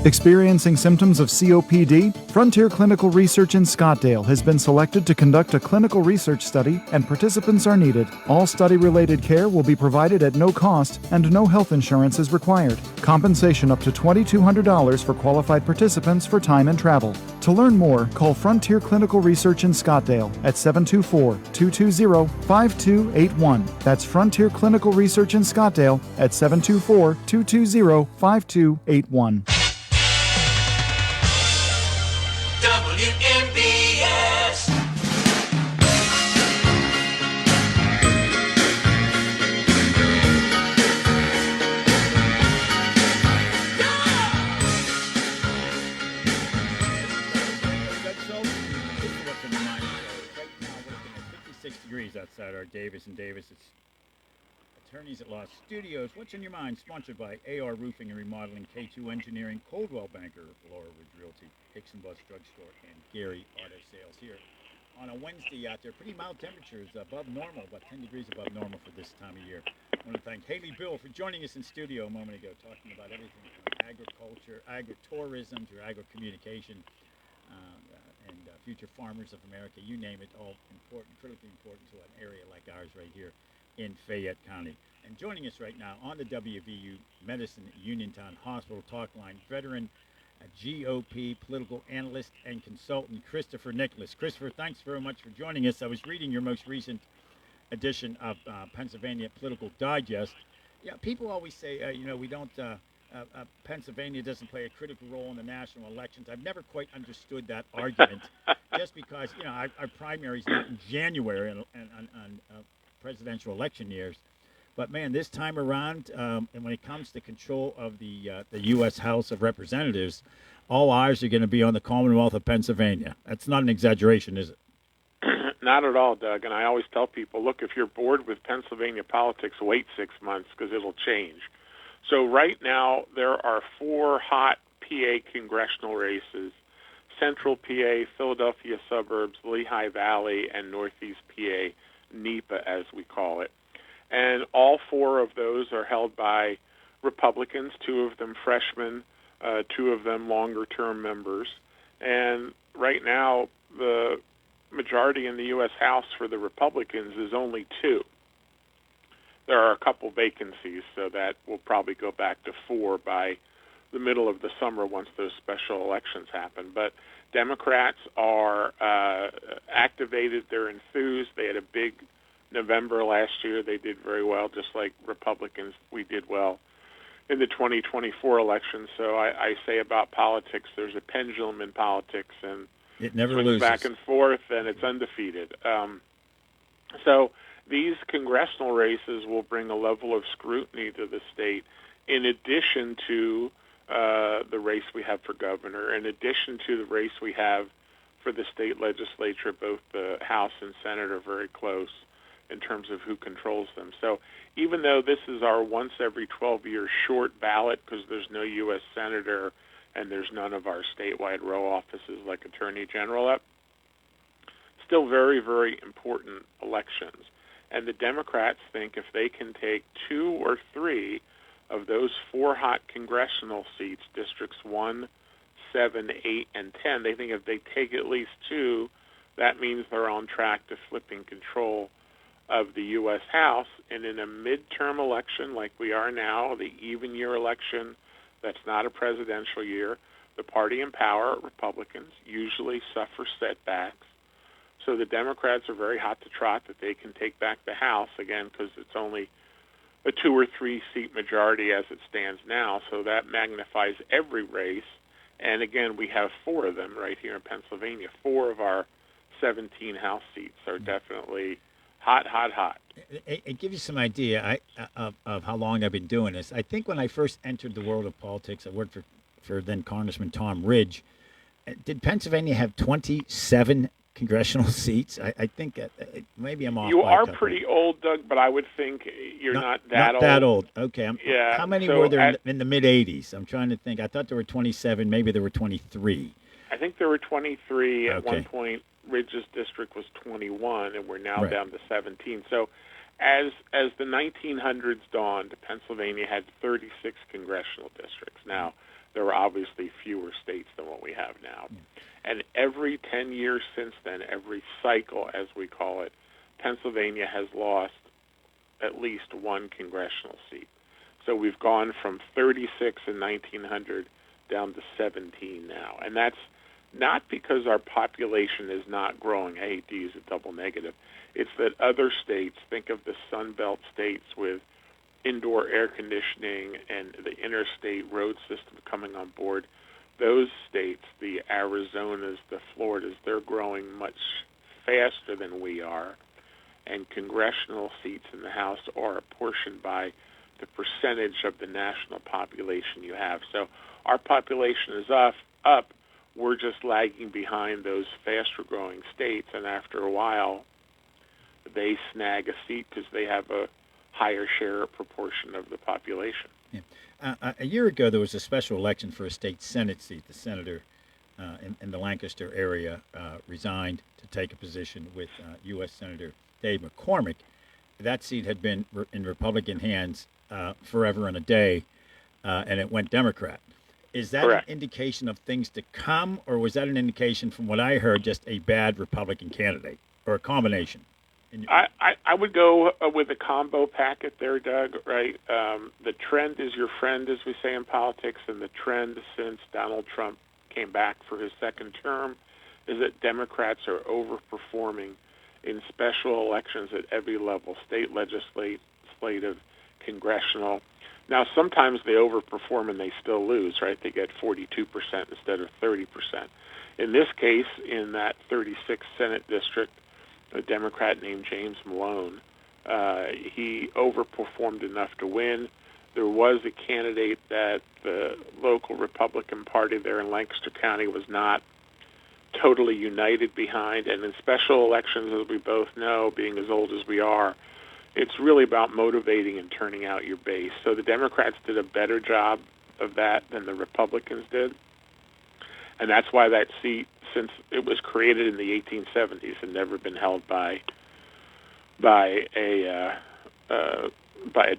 Experiencing symptoms of COPD? Frontier Clinical Research in Scottsdale has been selected to conduct a clinical research study, and participants are needed. All study-related care will be provided at no cost, and no health insurance is required. Compensation up to $2,200 for qualified participants for time and travel. To learn more, call Frontier Clinical Research in Scottsdale at 724-220-5281. That's Frontier Clinical Research in Scottsdale at 724-220-5281. Outside our Davis & Davis. It's Attorneys at Law Studios. What's in your mind? Sponsored by AR Roofing and Remodeling, K2 Engineering, Coldwell Banker, Laura Woods Realty, Hicks & Buzz Drugstore, and Gary Auto Sales here on a Wednesday out there. Pretty mild temperatures, above normal, about 10 degrees above normal for this time of year. I want to thank Haley Bill for joining us in studio a moment ago, talking about everything from agriculture, agritourism to agro-communication. And future farmers of America, you name it, all important, critically important to an area like ours right here in Fayette County. And joining us right now on the WVU Medicine Uniontown Hospital Talk Line, veteran GOP political analyst and consultant Christopher Nicholas. Christopher, thanks very much for joining us. I was reading your most recent edition of Pennsylvania Political Digest. Yeah, people always say, we don't... Pennsylvania doesn't play a critical role in the national elections. I've never quite understood that argument, just because our primary's not in January on presidential election years. But man, this time around, and when it comes to control of the U.S. House of Representatives, all eyes are going to be on the Commonwealth of Pennsylvania. That's not an exaggeration, is it? Not at all, Doug. And I always tell people, look, if you're bored with Pennsylvania politics, wait 6 months because it'll change. So right now, there are 4 hot PA congressional races: Central PA, Philadelphia suburbs, Lehigh Valley, and Northeast PA, NEPA as we call it. And all 4 of those are held by Republicans, 2 of them freshmen, 2 of them longer-term members. And right now, the majority in the U.S. House for the Republicans is only 2. There are a couple vacancies, so that will probably go back to 4 by the middle of the summer once those special elections happen. But Democrats are activated. They're enthused. They had a big November last year. They did very well, just like Republicans. We did well in the 2024 election. So I say about politics, there's a pendulum in politics, and it never swings loses. Back and forth, and it's undefeated. So these congressional races will bring a level of scrutiny to the state, in addition to the race we have for governor, in addition to the race we have for the state legislature. Both the House and Senate are very close. in terms of who controls them. So even though this is our once every 12-year short ballot because there's no U.S. Senator and there's none of our statewide row offices like Attorney General up, still very, very important elections. And the Democrats think if they can take 2 or 3 of those 4 hot congressional seats, districts 1, 7, 8, and 10, they think if they take at least 2, that means they're on track to flipping control of the U.S. House. And in a midterm election like we are now, the even year election that's not a presidential year, the party in power, Republicans, usually suffer setbacks. So the Democrats are very hot to trot that they can take back the House, again, because it's only a 2 or 3 seat majority as it stands now. So that magnifies every race. And again, we have 4 of them right here in Pennsylvania. 4 of our 17 House seats are definitely hot, hot, hot. It gives you some idea of how long I've been doing this. I think when I first entered the world of politics, I worked for then Congressman Tom Ridge. Did Pennsylvania have 27 congressional seats? I think maybe I'm off. You by a are couple. pretty old, Doug, but I would think you're not that old. Not that old. Okay. Yeah. How many so were there in the mid-'80s? I'm trying to think. I thought there were 27. Maybe there were 23. I think there were 23 at Okay. one point. Ridge's district was 21, and we're now Right. down to 17. So as the 1900s dawned, Pennsylvania had 36 congressional districts. Now, there were obviously fewer states than what we have now. And every 10 years since then, every cycle, as we call it, Pennsylvania has lost at least 1 congressional seat. So we've gone from 36 in 1900 down to 17 now. And that's not because our population is not growing. I hate to use a double negative. It's that other states, think of the Sun Belt states with indoor air conditioning and the interstate road system coming on board, those states, the Arizonas, the Floridas, they're growing much faster than we are. And congressional seats in the House are apportioned by the percentage of the national population you have. So our population is up. We're just lagging behind those faster-growing states, and after a while, they snag a seat because they have a higher share proportion of the population. Yeah. A year ago, there was a special election for a state Senate seat. The senator in the Lancaster area resigned to take a position with U.S. Senator Dave McCormick. That seat had been in Republican hands forever and a day, and it went Democrat. Is that Correct. an indication of things to come, or was that an indication, from what I heard, just a bad Republican candidate, or a combination? I would go with a combo packet there, Doug, right? The trend is your friend, as we say in politics, and the trend since Donald Trump came back for his second term is that Democrats are overperforming in special elections at every level, state, legislative, congressional. Now, sometimes they overperform and they still lose, right? They get 42% instead of 30%. In this case, in that 36th Senate district, a Democrat named James Malone, he overperformed enough to win. There was a candidate that the local Republican Party there in Lancaster County was not totally united behind. And in special elections, as we both know, being as old as we are, it's really about motivating and turning out your base. So the Democrats did a better job of that than the Republicans did. And that's why that seat, since it was created in the 1870s, had never been held by a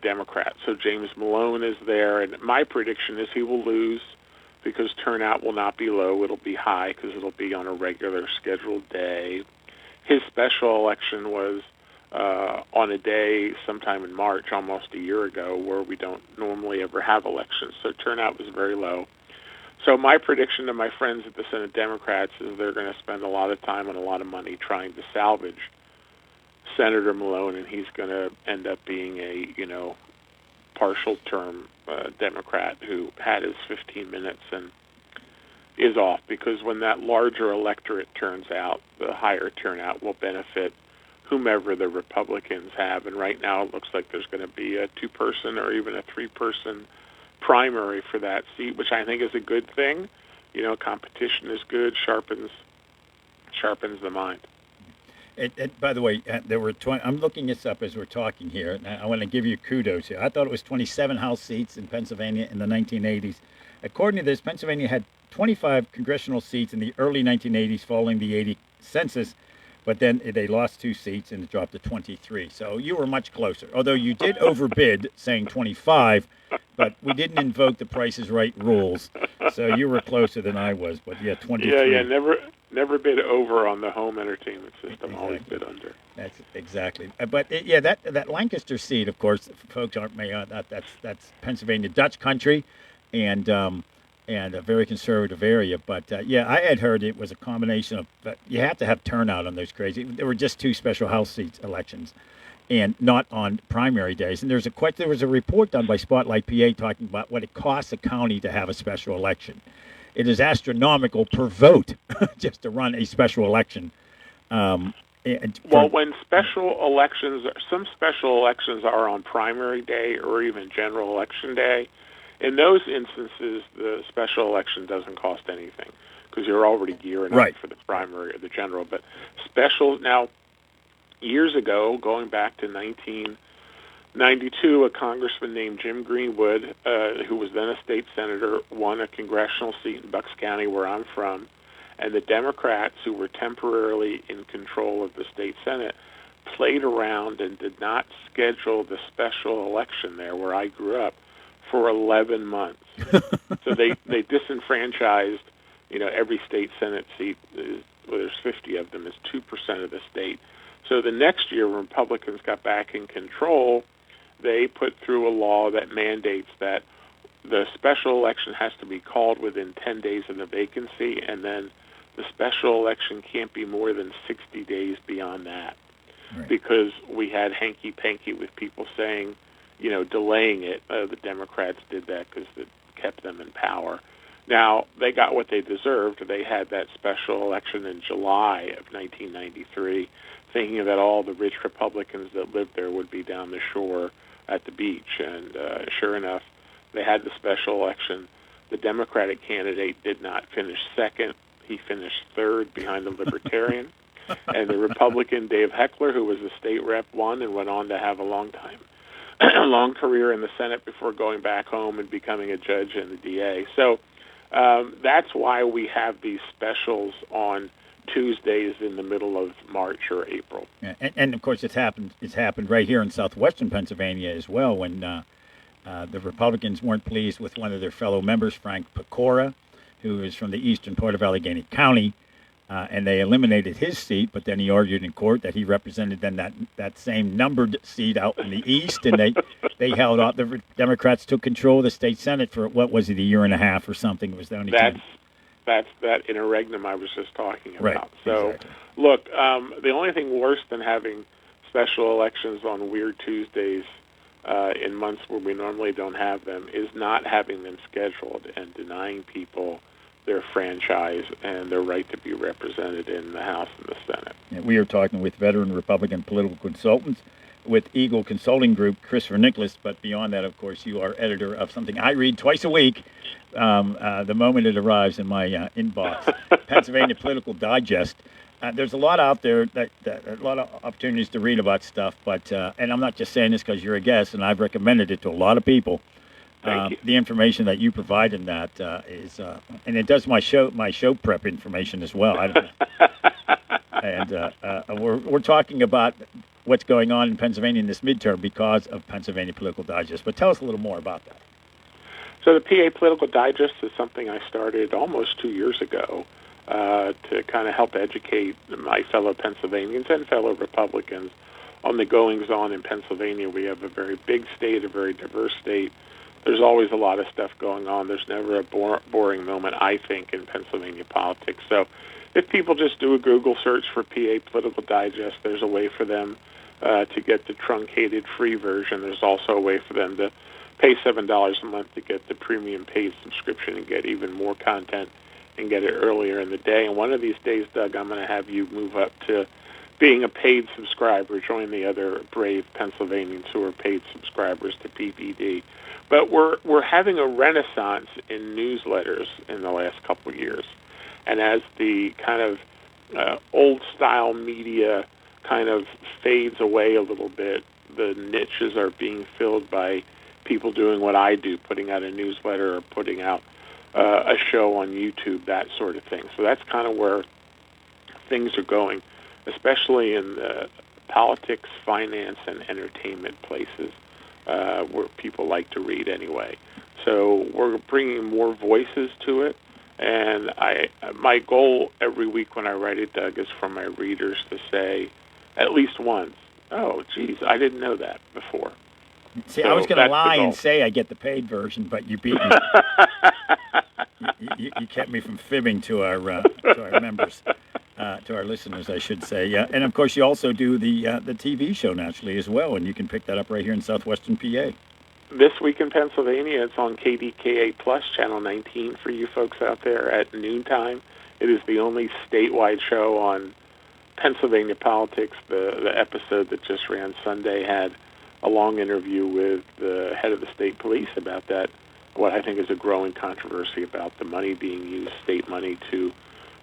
Democrat. So James Malone is there, and my prediction is he will lose because turnout will not be low. It'll be high because it'll be on a regular scheduled day. His special election was on a day sometime in March, almost a year ago, where we don't normally ever have elections. So turnout was very low. So my prediction to my friends at the Senate Democrats is they're going to spend a lot of time and a lot of money trying to salvage Senator Malone, and he's going to end up being a, partial term Democrat who had his 15 minutes and is off, because when that larger electorate turns out, the higher turnout will benefit whomever the Republicans have. And right now it looks like there's going to be a 2-person or even a 3-person primary for that seat, which I think is a good thing. Competition is good, sharpens the mind. By the way, there were 20. I'm looking this up as we're talking here. And I want to give you kudos here. I thought it was 27 House seats in Pennsylvania in the 1980s. According to this, Pennsylvania had 25 congressional seats in the early 1980s following the 80 census, but then they lost 2 seats and it dropped to 23. So you were much closer, although you did overbid saying 25, but we didn't invoke the Price is Right rules. So you were closer than I was, but yeah, 23. Yeah, never bid over on the home entertainment system, always bid under. That's exactly. But that Lancaster seat, of course, folks aren't that's Pennsylvania Dutch country, and a very conservative area. But I had heard it was a combination of you have to have turnout on those crazy. There were just 2 special House seats elections, and not on primary days. And there was a report done by Spotlight PA talking about what it costs a county to have a special election. It is astronomical per vote just to run a special election. When special elections, some special elections are on primary day or even general election day, in those instances, the special election doesn't cost anything because you're already gearing up for the primary or the general. But special, now, years ago, going back to 1992, a congressman named Jim Greenwood, who was then a state senator, won a congressional seat in Bucks County, where I'm from, and the Democrats, who were temporarily in control of the state Senate, played around and did not schedule the special election there, where I grew up, for 11 months. So they disenfranchised, every state Senate seat, there's 50 of them, is 2% of the state. So the next year, when Republicans got back in control, they put through a law that mandates that the special election has to be called within 10 days of the vacancy, and then the special election can't be more than 60 days beyond that. Right. Because we had hanky-panky with people saying, delaying it. The Democrats did that because it kept them in power. Now, they got what they deserved. They had that special election in July of 1993, thinking that all the rich Republicans that lived there would be down the shore at the beach. And sure enough, they had the special election. The Democratic candidate did not finish second. He finished third behind the Libertarian. And the Republican, Dave Heckler, who was a state rep, won and went on to have a long career in the Senate before going back home and becoming a judge and the DA. So that's why we have these specials on Tuesdays in the middle of March or April. Yeah, and of course, it's happened right here in southwestern Pennsylvania as well when the Republicans weren't pleased with one of their fellow members, Frank Pecora, who is from the eastern part of Allegheny County. And they eliminated his seat, but then he argued in court that he represented then that same numbered seat out in the east, and they held out. The Democrats took control of the state Senate for, what was it, a year and a half or something? It was the only time. That's that interregnum I was just talking about. Right, so, exactly. Look, the only thing worse than having special elections on weird Tuesdays in months where we normally don't have them is not having them scheduled and denying people their franchise and their right to be represented in the House and the Senate. And we are talking with veteran Republican political consultants with Eagle Consulting Group, Christopher Nicholas. But beyond that, of course, you are editor of something I read twice a week, the moment it arrives in my inbox, Pennsylvania Political Digest. There's a lot out there, a lot of opportunities to read about stuff. But and I'm not just saying this because you're a guest, and I've recommended it to a lot of people. The information that you provide in that is, and it does my show prep information as well. We're talking about what's going on in Pennsylvania in this midterm because of Pennsylvania Political Digest. But tell us a little more about that. So the PA Political Digest is something I started almost 2 years ago to kind of help educate my fellow Pennsylvanians and fellow Republicans on the goings-on in Pennsylvania. We have a very big state, a very diverse state. There's always a lot of stuff going on. There's never a boring moment, I think, in Pennsylvania politics. So if people just do a Google search for PA Political Digest, there's a way for them to get the truncated free version. There's also a way for them to pay $7 a month to get the premium paid subscription and get even more content and get it earlier in the day. And one of these days, Doug, I'm going to have you move up to being a paid subscriber, join the other brave Pennsylvanians who are paid subscribers to PPD. But we're having a renaissance in newsletters in the last couple of years. And as the kind of old-style media kind of fades away a little bit. The niches are being filled by people doing what I do, putting out a newsletter or putting out a show on YouTube, that sort of thing. So that's kind of where things are going, especially in the politics, finance, and entertainment places where people like to read anyway. So we're bringing more voices to it. And my goal every week when I write it, Doug, is for my readers to say at least once, oh, geez, I didn't know that before. See, So I was going to that's the lie goal. and say I get the paid version, but you beat me. you kept me from fibbing to our members, to our listeners, I should say. Yeah, and of course you also do the TV show naturally as well, and you can pick that up right here in southwestern PA. This week in Pennsylvania, it's on KDKA Plus, Channel 19 for you folks out there at noontime. It is the only statewide show on Pennsylvania politics. The episode that just ran Sunday had a long interview with the head of the state police about that, what I think is a growing controversy about the money being used, state money, to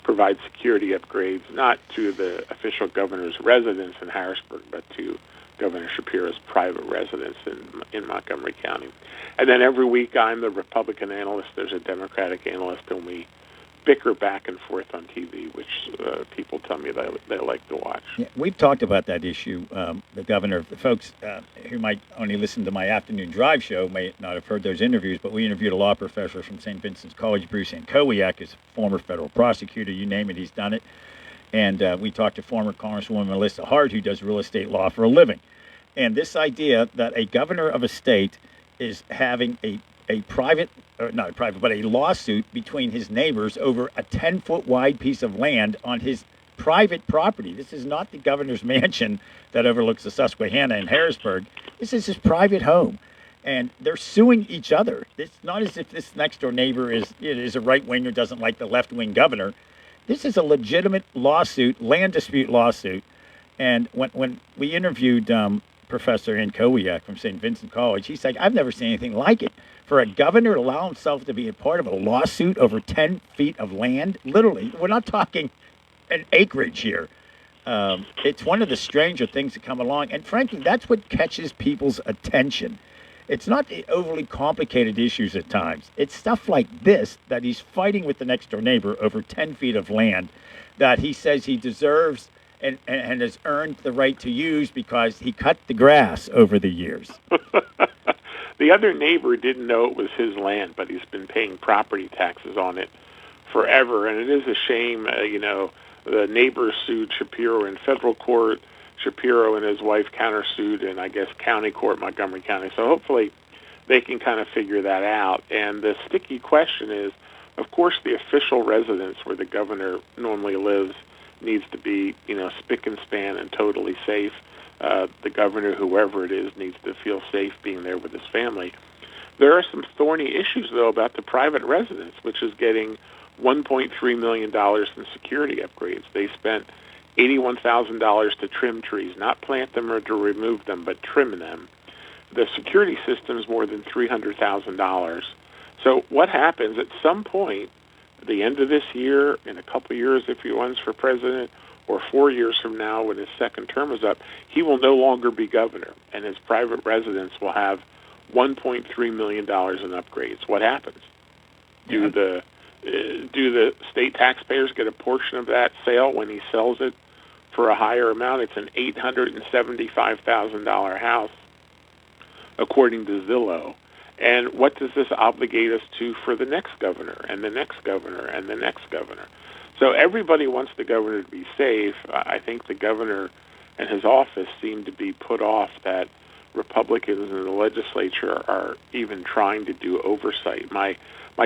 provide security upgrades, not to the official governor's residence in Harrisburg, but to Governor Shapiro's private residence in Montgomery County. And then every week I'm the Republican analyst, there's a Democratic analyst, and we bicker back and forth on TV, which people tell me they like to watch. Yeah, we've talked about that issue. The governor, the folks who might only listen to my afternoon drive show may not have heard those interviews, but we interviewed a law professor from St. Vincent's College, Bruce Ankowiak, is a former federal prosecutor. You name it, he's done it. And we talked to former Congresswoman Melissa Hart, who does real estate law for a living. And this idea that a governor of a state is having a lawsuit between his neighbors over a 10-foot wide piece of land on his private property. This is not the governor's mansion that overlooks the Susquehanna in Harrisburg. This is his private home. And they're suing each other. It's not as if this next-door neighbor is a right-winger, doesn't like the left-wing governor. This is a legitimate lawsuit, land dispute lawsuit. And when we interviewed Professor Ankowiak from St. Vincent College, he said, I've never seen anything like it. For a governor to allow himself to be a part of a lawsuit over 10 feet of land, literally, we're not talking an acreage here. It's one of the stranger things that come along. And frankly, that's what catches people's attention. It's not the overly complicated issues at times. It's stuff like this, that he's fighting with the next door neighbor over 10 feet of land that he says he deserves and has earned the right to use because he cut the grass over the years. The other neighbor didn't know it was his land, but he's been paying property taxes on it forever. And it is a shame, the neighbor sued Shapiro in federal court. Shapiro and his wife countersued in, I guess, county court, Montgomery County. So hopefully they can kind of figure that out. And the sticky question is, of course, the official residence where the governor normally lives needs to be, spick and span and totally safe. The governor, whoever it is, needs to feel safe being there with his family. There are some thorny issues, though, about the private residence, which is getting $1.3 million in security upgrades. They spent $81,000 to trim trees, not plant them or to remove them, but trim them. The security system is more than $300,000. So what happens at some point, the end of this year, in a couple of years if he runs for president, or 4 years from now when his second term is up, he will no longer be governor, and his private residence will have $1.3 million in upgrades. What happens? Do the state taxpayers get a portion of that sale when he sells it for a higher amount? It's an $875,000 house, according to Zillow. And what does this obligate us to for the next governor and the next governor and the next governor? So everybody wants the governor to be safe. I think the governor and his office seem to be put off that Republicans in the legislature are even trying to do oversight. My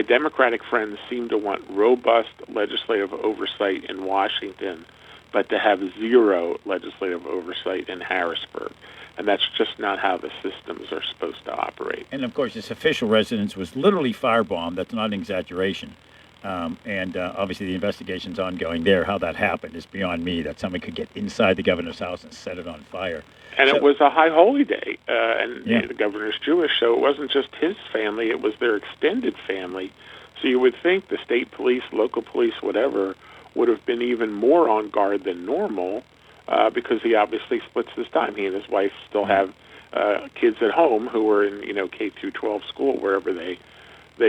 Democratic friends seem to want robust legislative oversight in Washington, but to have zero legislative oversight in Harrisburg. And that's just not how the systems are supposed to operate. And, of course, his official residence was literally firebombed. That's not an exaggeration. And obviously the investigation's ongoing there. How that happened is beyond me, that somebody could get inside the governor's house and set it on fire. And it was a high holy day, and the governor's Jewish, so it wasn't just his family, it was their extended family. So you would think the state police, local police, whatever, would have been even more on guard than normal, because he obviously splits his time. He and his wife still have kids at home who are in, K through 12 school, wherever they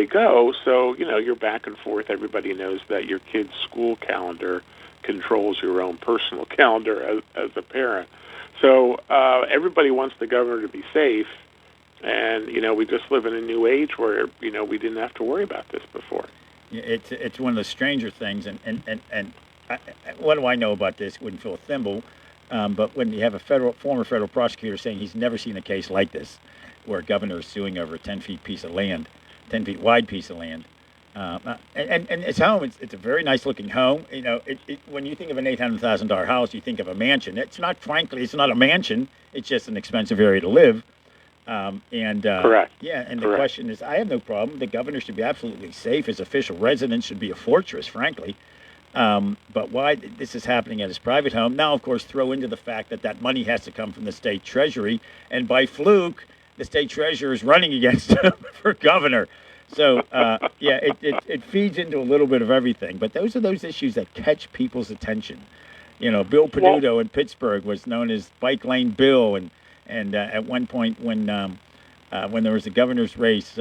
go. So, you're back and forth. Everybody knows that your kid's school calendar controls your own personal calendar as a parent. So everybody wants the governor to be safe. And, we just live in a new age where, we didn't have to worry about this before. It's one of the stranger things. And what do I know about this? Wouldn't fill a thimble. But when you have a former federal prosecutor saying he's never seen a case like this, where a governor is suing over a 10-feet piece of land, 10 feet wide piece of land. And his home, it's a very nice looking home. When you think of an $800,000 house, you think of a mansion. It's not a mansion. It's just an expensive area to live. Correct. Yeah, and Correct. The question is, I have no problem. The governor should be absolutely safe. His official residence should be a fortress, frankly. But why this is happening at his private home? Now, of course, throw into the fact that money has to come from the state treasury, and by fluke, the state treasurer is running against him for governor. So, it feeds into a little bit of everything. But those are those issues that catch people's attention. Bill Peduto in Pittsburgh was known as Bike Lane Bill, and at one point when there was a governor's race,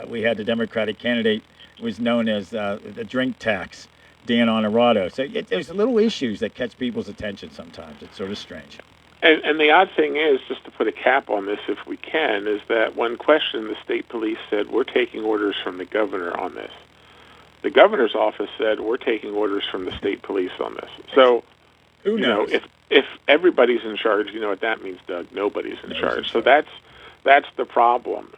we had the Democratic candidate was known as the drink tax, Dan Honorado. So there's little issues that catch people's attention sometimes. It's sort of strange. And the odd thing is, just to put a cap on this if we can, is that when questioned, the state police said, we're taking orders from the governor on this. The governor's office said, we're taking orders from the state police on this. So, who knows? If everybody's in charge, you know what that means, Doug. Nobody's in charge. So that's the problem.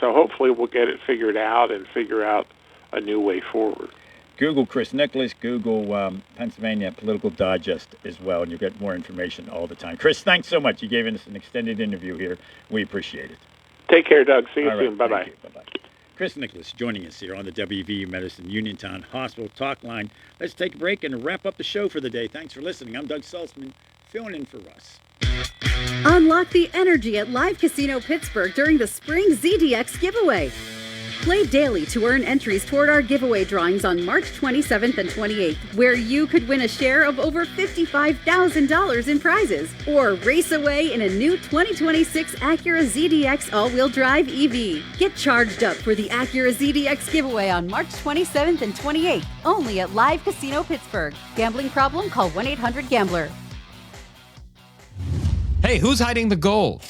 So hopefully we'll get it figured out and figure out a new way forward. Google Chris Nicholas, Google Pennsylvania Political Digest as well, and you'll get more information all the time. Chris, thanks so much. You gave us an extended interview here. We appreciate it. Take care, Doug. See you All soon. right, Bye-bye. Bye-bye. Chris Nicholas joining us here on the WVU Medicine Uniontown Hospital Talk Line. Let's take a break and wrap up the show for the day. Thanks for listening. I'm Doug Saltzman, filling in for Russ. Unlock the energy at Live Casino Pittsburgh during the Spring ZDX giveaway. Play daily to earn entries toward our giveaway drawings on March 27th and 28th, where you could win a share of over $55,000 in prizes, or race away in a new 2026 Acura ZDX all-wheel drive EV. Get charged up for the Acura ZDX giveaway on March 27th and 28th, only at Live Casino Pittsburgh. Gambling problem? Call 1-800-GAMBLER. Hey, who's hiding the gold?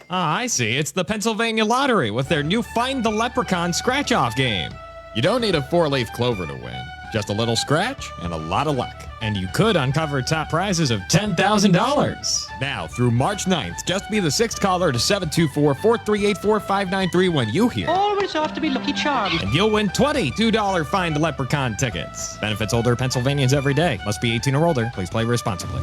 Ah, I see. It's the Pennsylvania Lottery with their new Find the Leprechaun scratch-off game. You don't need a 4-leaf clover to win. Just a little scratch and a lot of luck. And you could uncover top prizes of $10,000. Now, through March 9th, just be the 6th caller to 724-438-4593 when you hear. Always have to be Lucky Charms. And you'll win $22 Find the Leprechaun tickets. Benefits older Pennsylvanians every day. Must be 18 or older. Please play responsibly.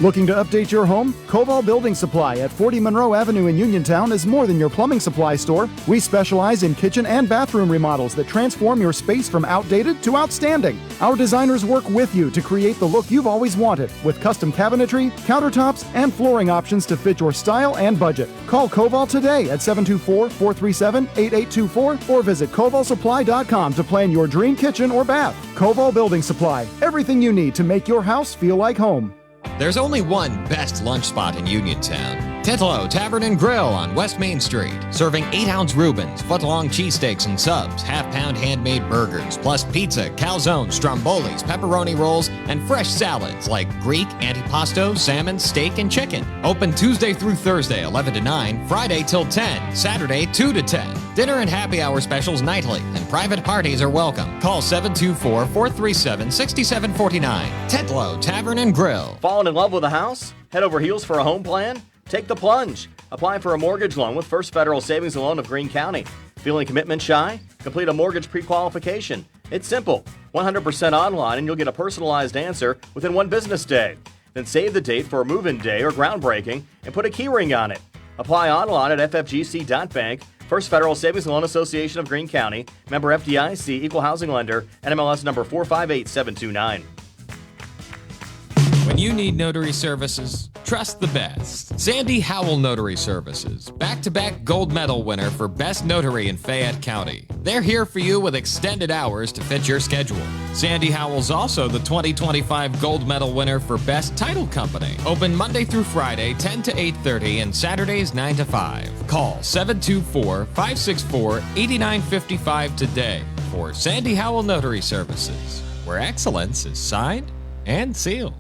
Looking to update your home? Koval Building Supply at 40 Monroe Avenue in Uniontown is more than your plumbing supply store. We specialize in kitchen and bathroom remodels that transform your space from outdated to outstanding. Our designers work with you to create the look you've always wanted with custom cabinetry, countertops, and flooring options to fit your style and budget. Call Koval today at 724-437-8824 or visit kovalsupply.com to plan your dream kitchen or bath. Koval Building Supply, everything you need to make your house feel like home. There's only one best lunch spot in Uniontown. Titlo Tavern and Grill on West Main Street, serving 8-ounce Reubens, foot-long cheesesteaks and subs, half-pound handmade burgers, plus pizza, calzone, strombolis, pepperoni rolls, and fresh salads like Greek, antipasto, salmon, steak, and chicken. Open Tuesday through Thursday, 11 to 9, Friday till 10, Saturday 2 to 10. Dinner and happy hour specials nightly, and private parties are welcome. Call 724-437-6749. Titlo Tavern and Grill. Falling in love with a house? Head over heels for a home plan? Take the plunge. Apply for a mortgage loan with First Federal Savings and Loan of Greene County. Feeling commitment shy? Complete a mortgage pre-qualification. It's simple. 100% online, and you'll get a personalized answer within 1 business day. Then save the date for a move-in day or groundbreaking and put a key ring on it. Apply online at ffgc.bank. First Federal Savings and Loan Association of Greene County. Member FDIC, Equal Housing Lender, NMLS number 458729. When you need notary services, trust the best. Sandy Howell Notary Services, back-to-back gold medal winner for Best Notary in Fayette County. They're here for you with extended hours to fit your schedule. Sandy Howell's also the 2025 gold medal winner for Best Title Company. Open Monday through Friday, 10 to 8:30, and Saturdays, 9 to 5. Call 724-564-8955 today for Sandy Howell Notary Services, where excellence is signed and sealed.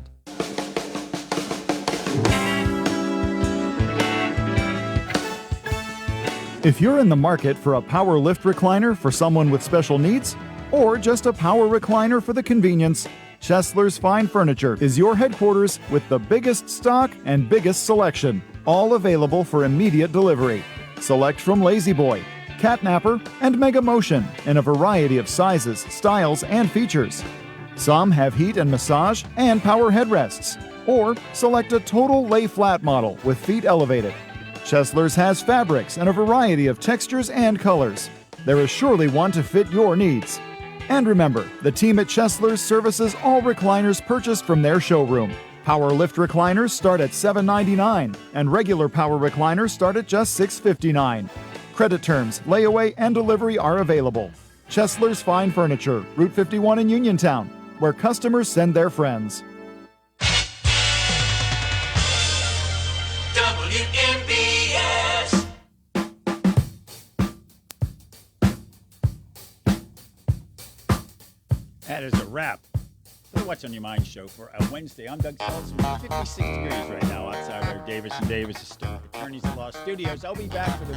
If you're in the market for a power lift recliner for someone with special needs, or just a power recliner for the convenience, Chesler's Fine Furniture is your headquarters with the biggest stock and biggest selection, all available for immediate delivery. Select from Lazy Boy, Catnapper, and Mega Motion in a variety of sizes, styles, and features. Some have heat and massage and power headrests, or select a total lay flat model with feet elevated. Chesler's has fabrics in a variety of textures and colors. There is surely one to fit your needs. And remember, the team at Chesler's services all recliners purchased from their showroom. Power lift recliners start at $7.99, and regular power recliners start at just $6.59. Credit terms, layaway, and delivery are available. Chesler's Fine Furniture, Route 51 in Uniontown, where customers send their friends. That is a wrap for the What's on Your Mind show for a Wednesday. I'm Doug Saltzman. 56 degrees right now outside our Davis & Davis Attorneys at Law Studios. I'll be back for the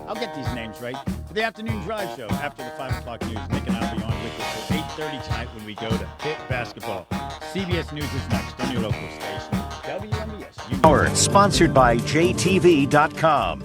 I'll get these names right, for the afternoon drive show after the 5 o'clock news. Nick and I'll be on with you till 8:30 tonight when we go to Pitt basketball. CBS News is next on your local station, WMBS. Hour sponsored by JTV.com.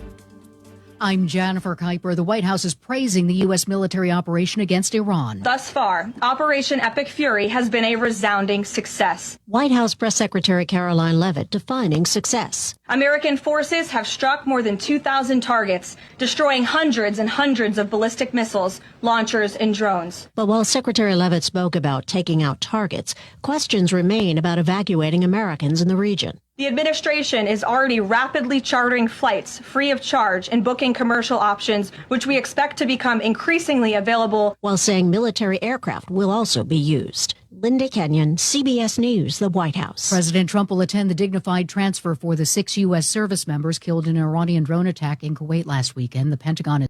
I'm Jennifer Kuiper. The White House is praising the U.S. military operation against Iran. Thus far, Operation Epic Fury has been a resounding success. White House Press Secretary Caroline Leavitt defining success. American forces have struck more than 2,000 targets, destroying hundreds and hundreds of ballistic missiles, launchers, and drones. But while Secretary Leavitt spoke about taking out targets, questions remain about evacuating Americans in the region. The administration is already rapidly chartering flights free of charge and booking commercial options, which we expect to become increasingly available, while saying military aircraft will also be used. Linda Kenyon, CBS News, the White House. President Trump will attend the dignified transfer for the 6 U.S. service members killed in an Iranian drone attack in Kuwait last weekend. The Pentagon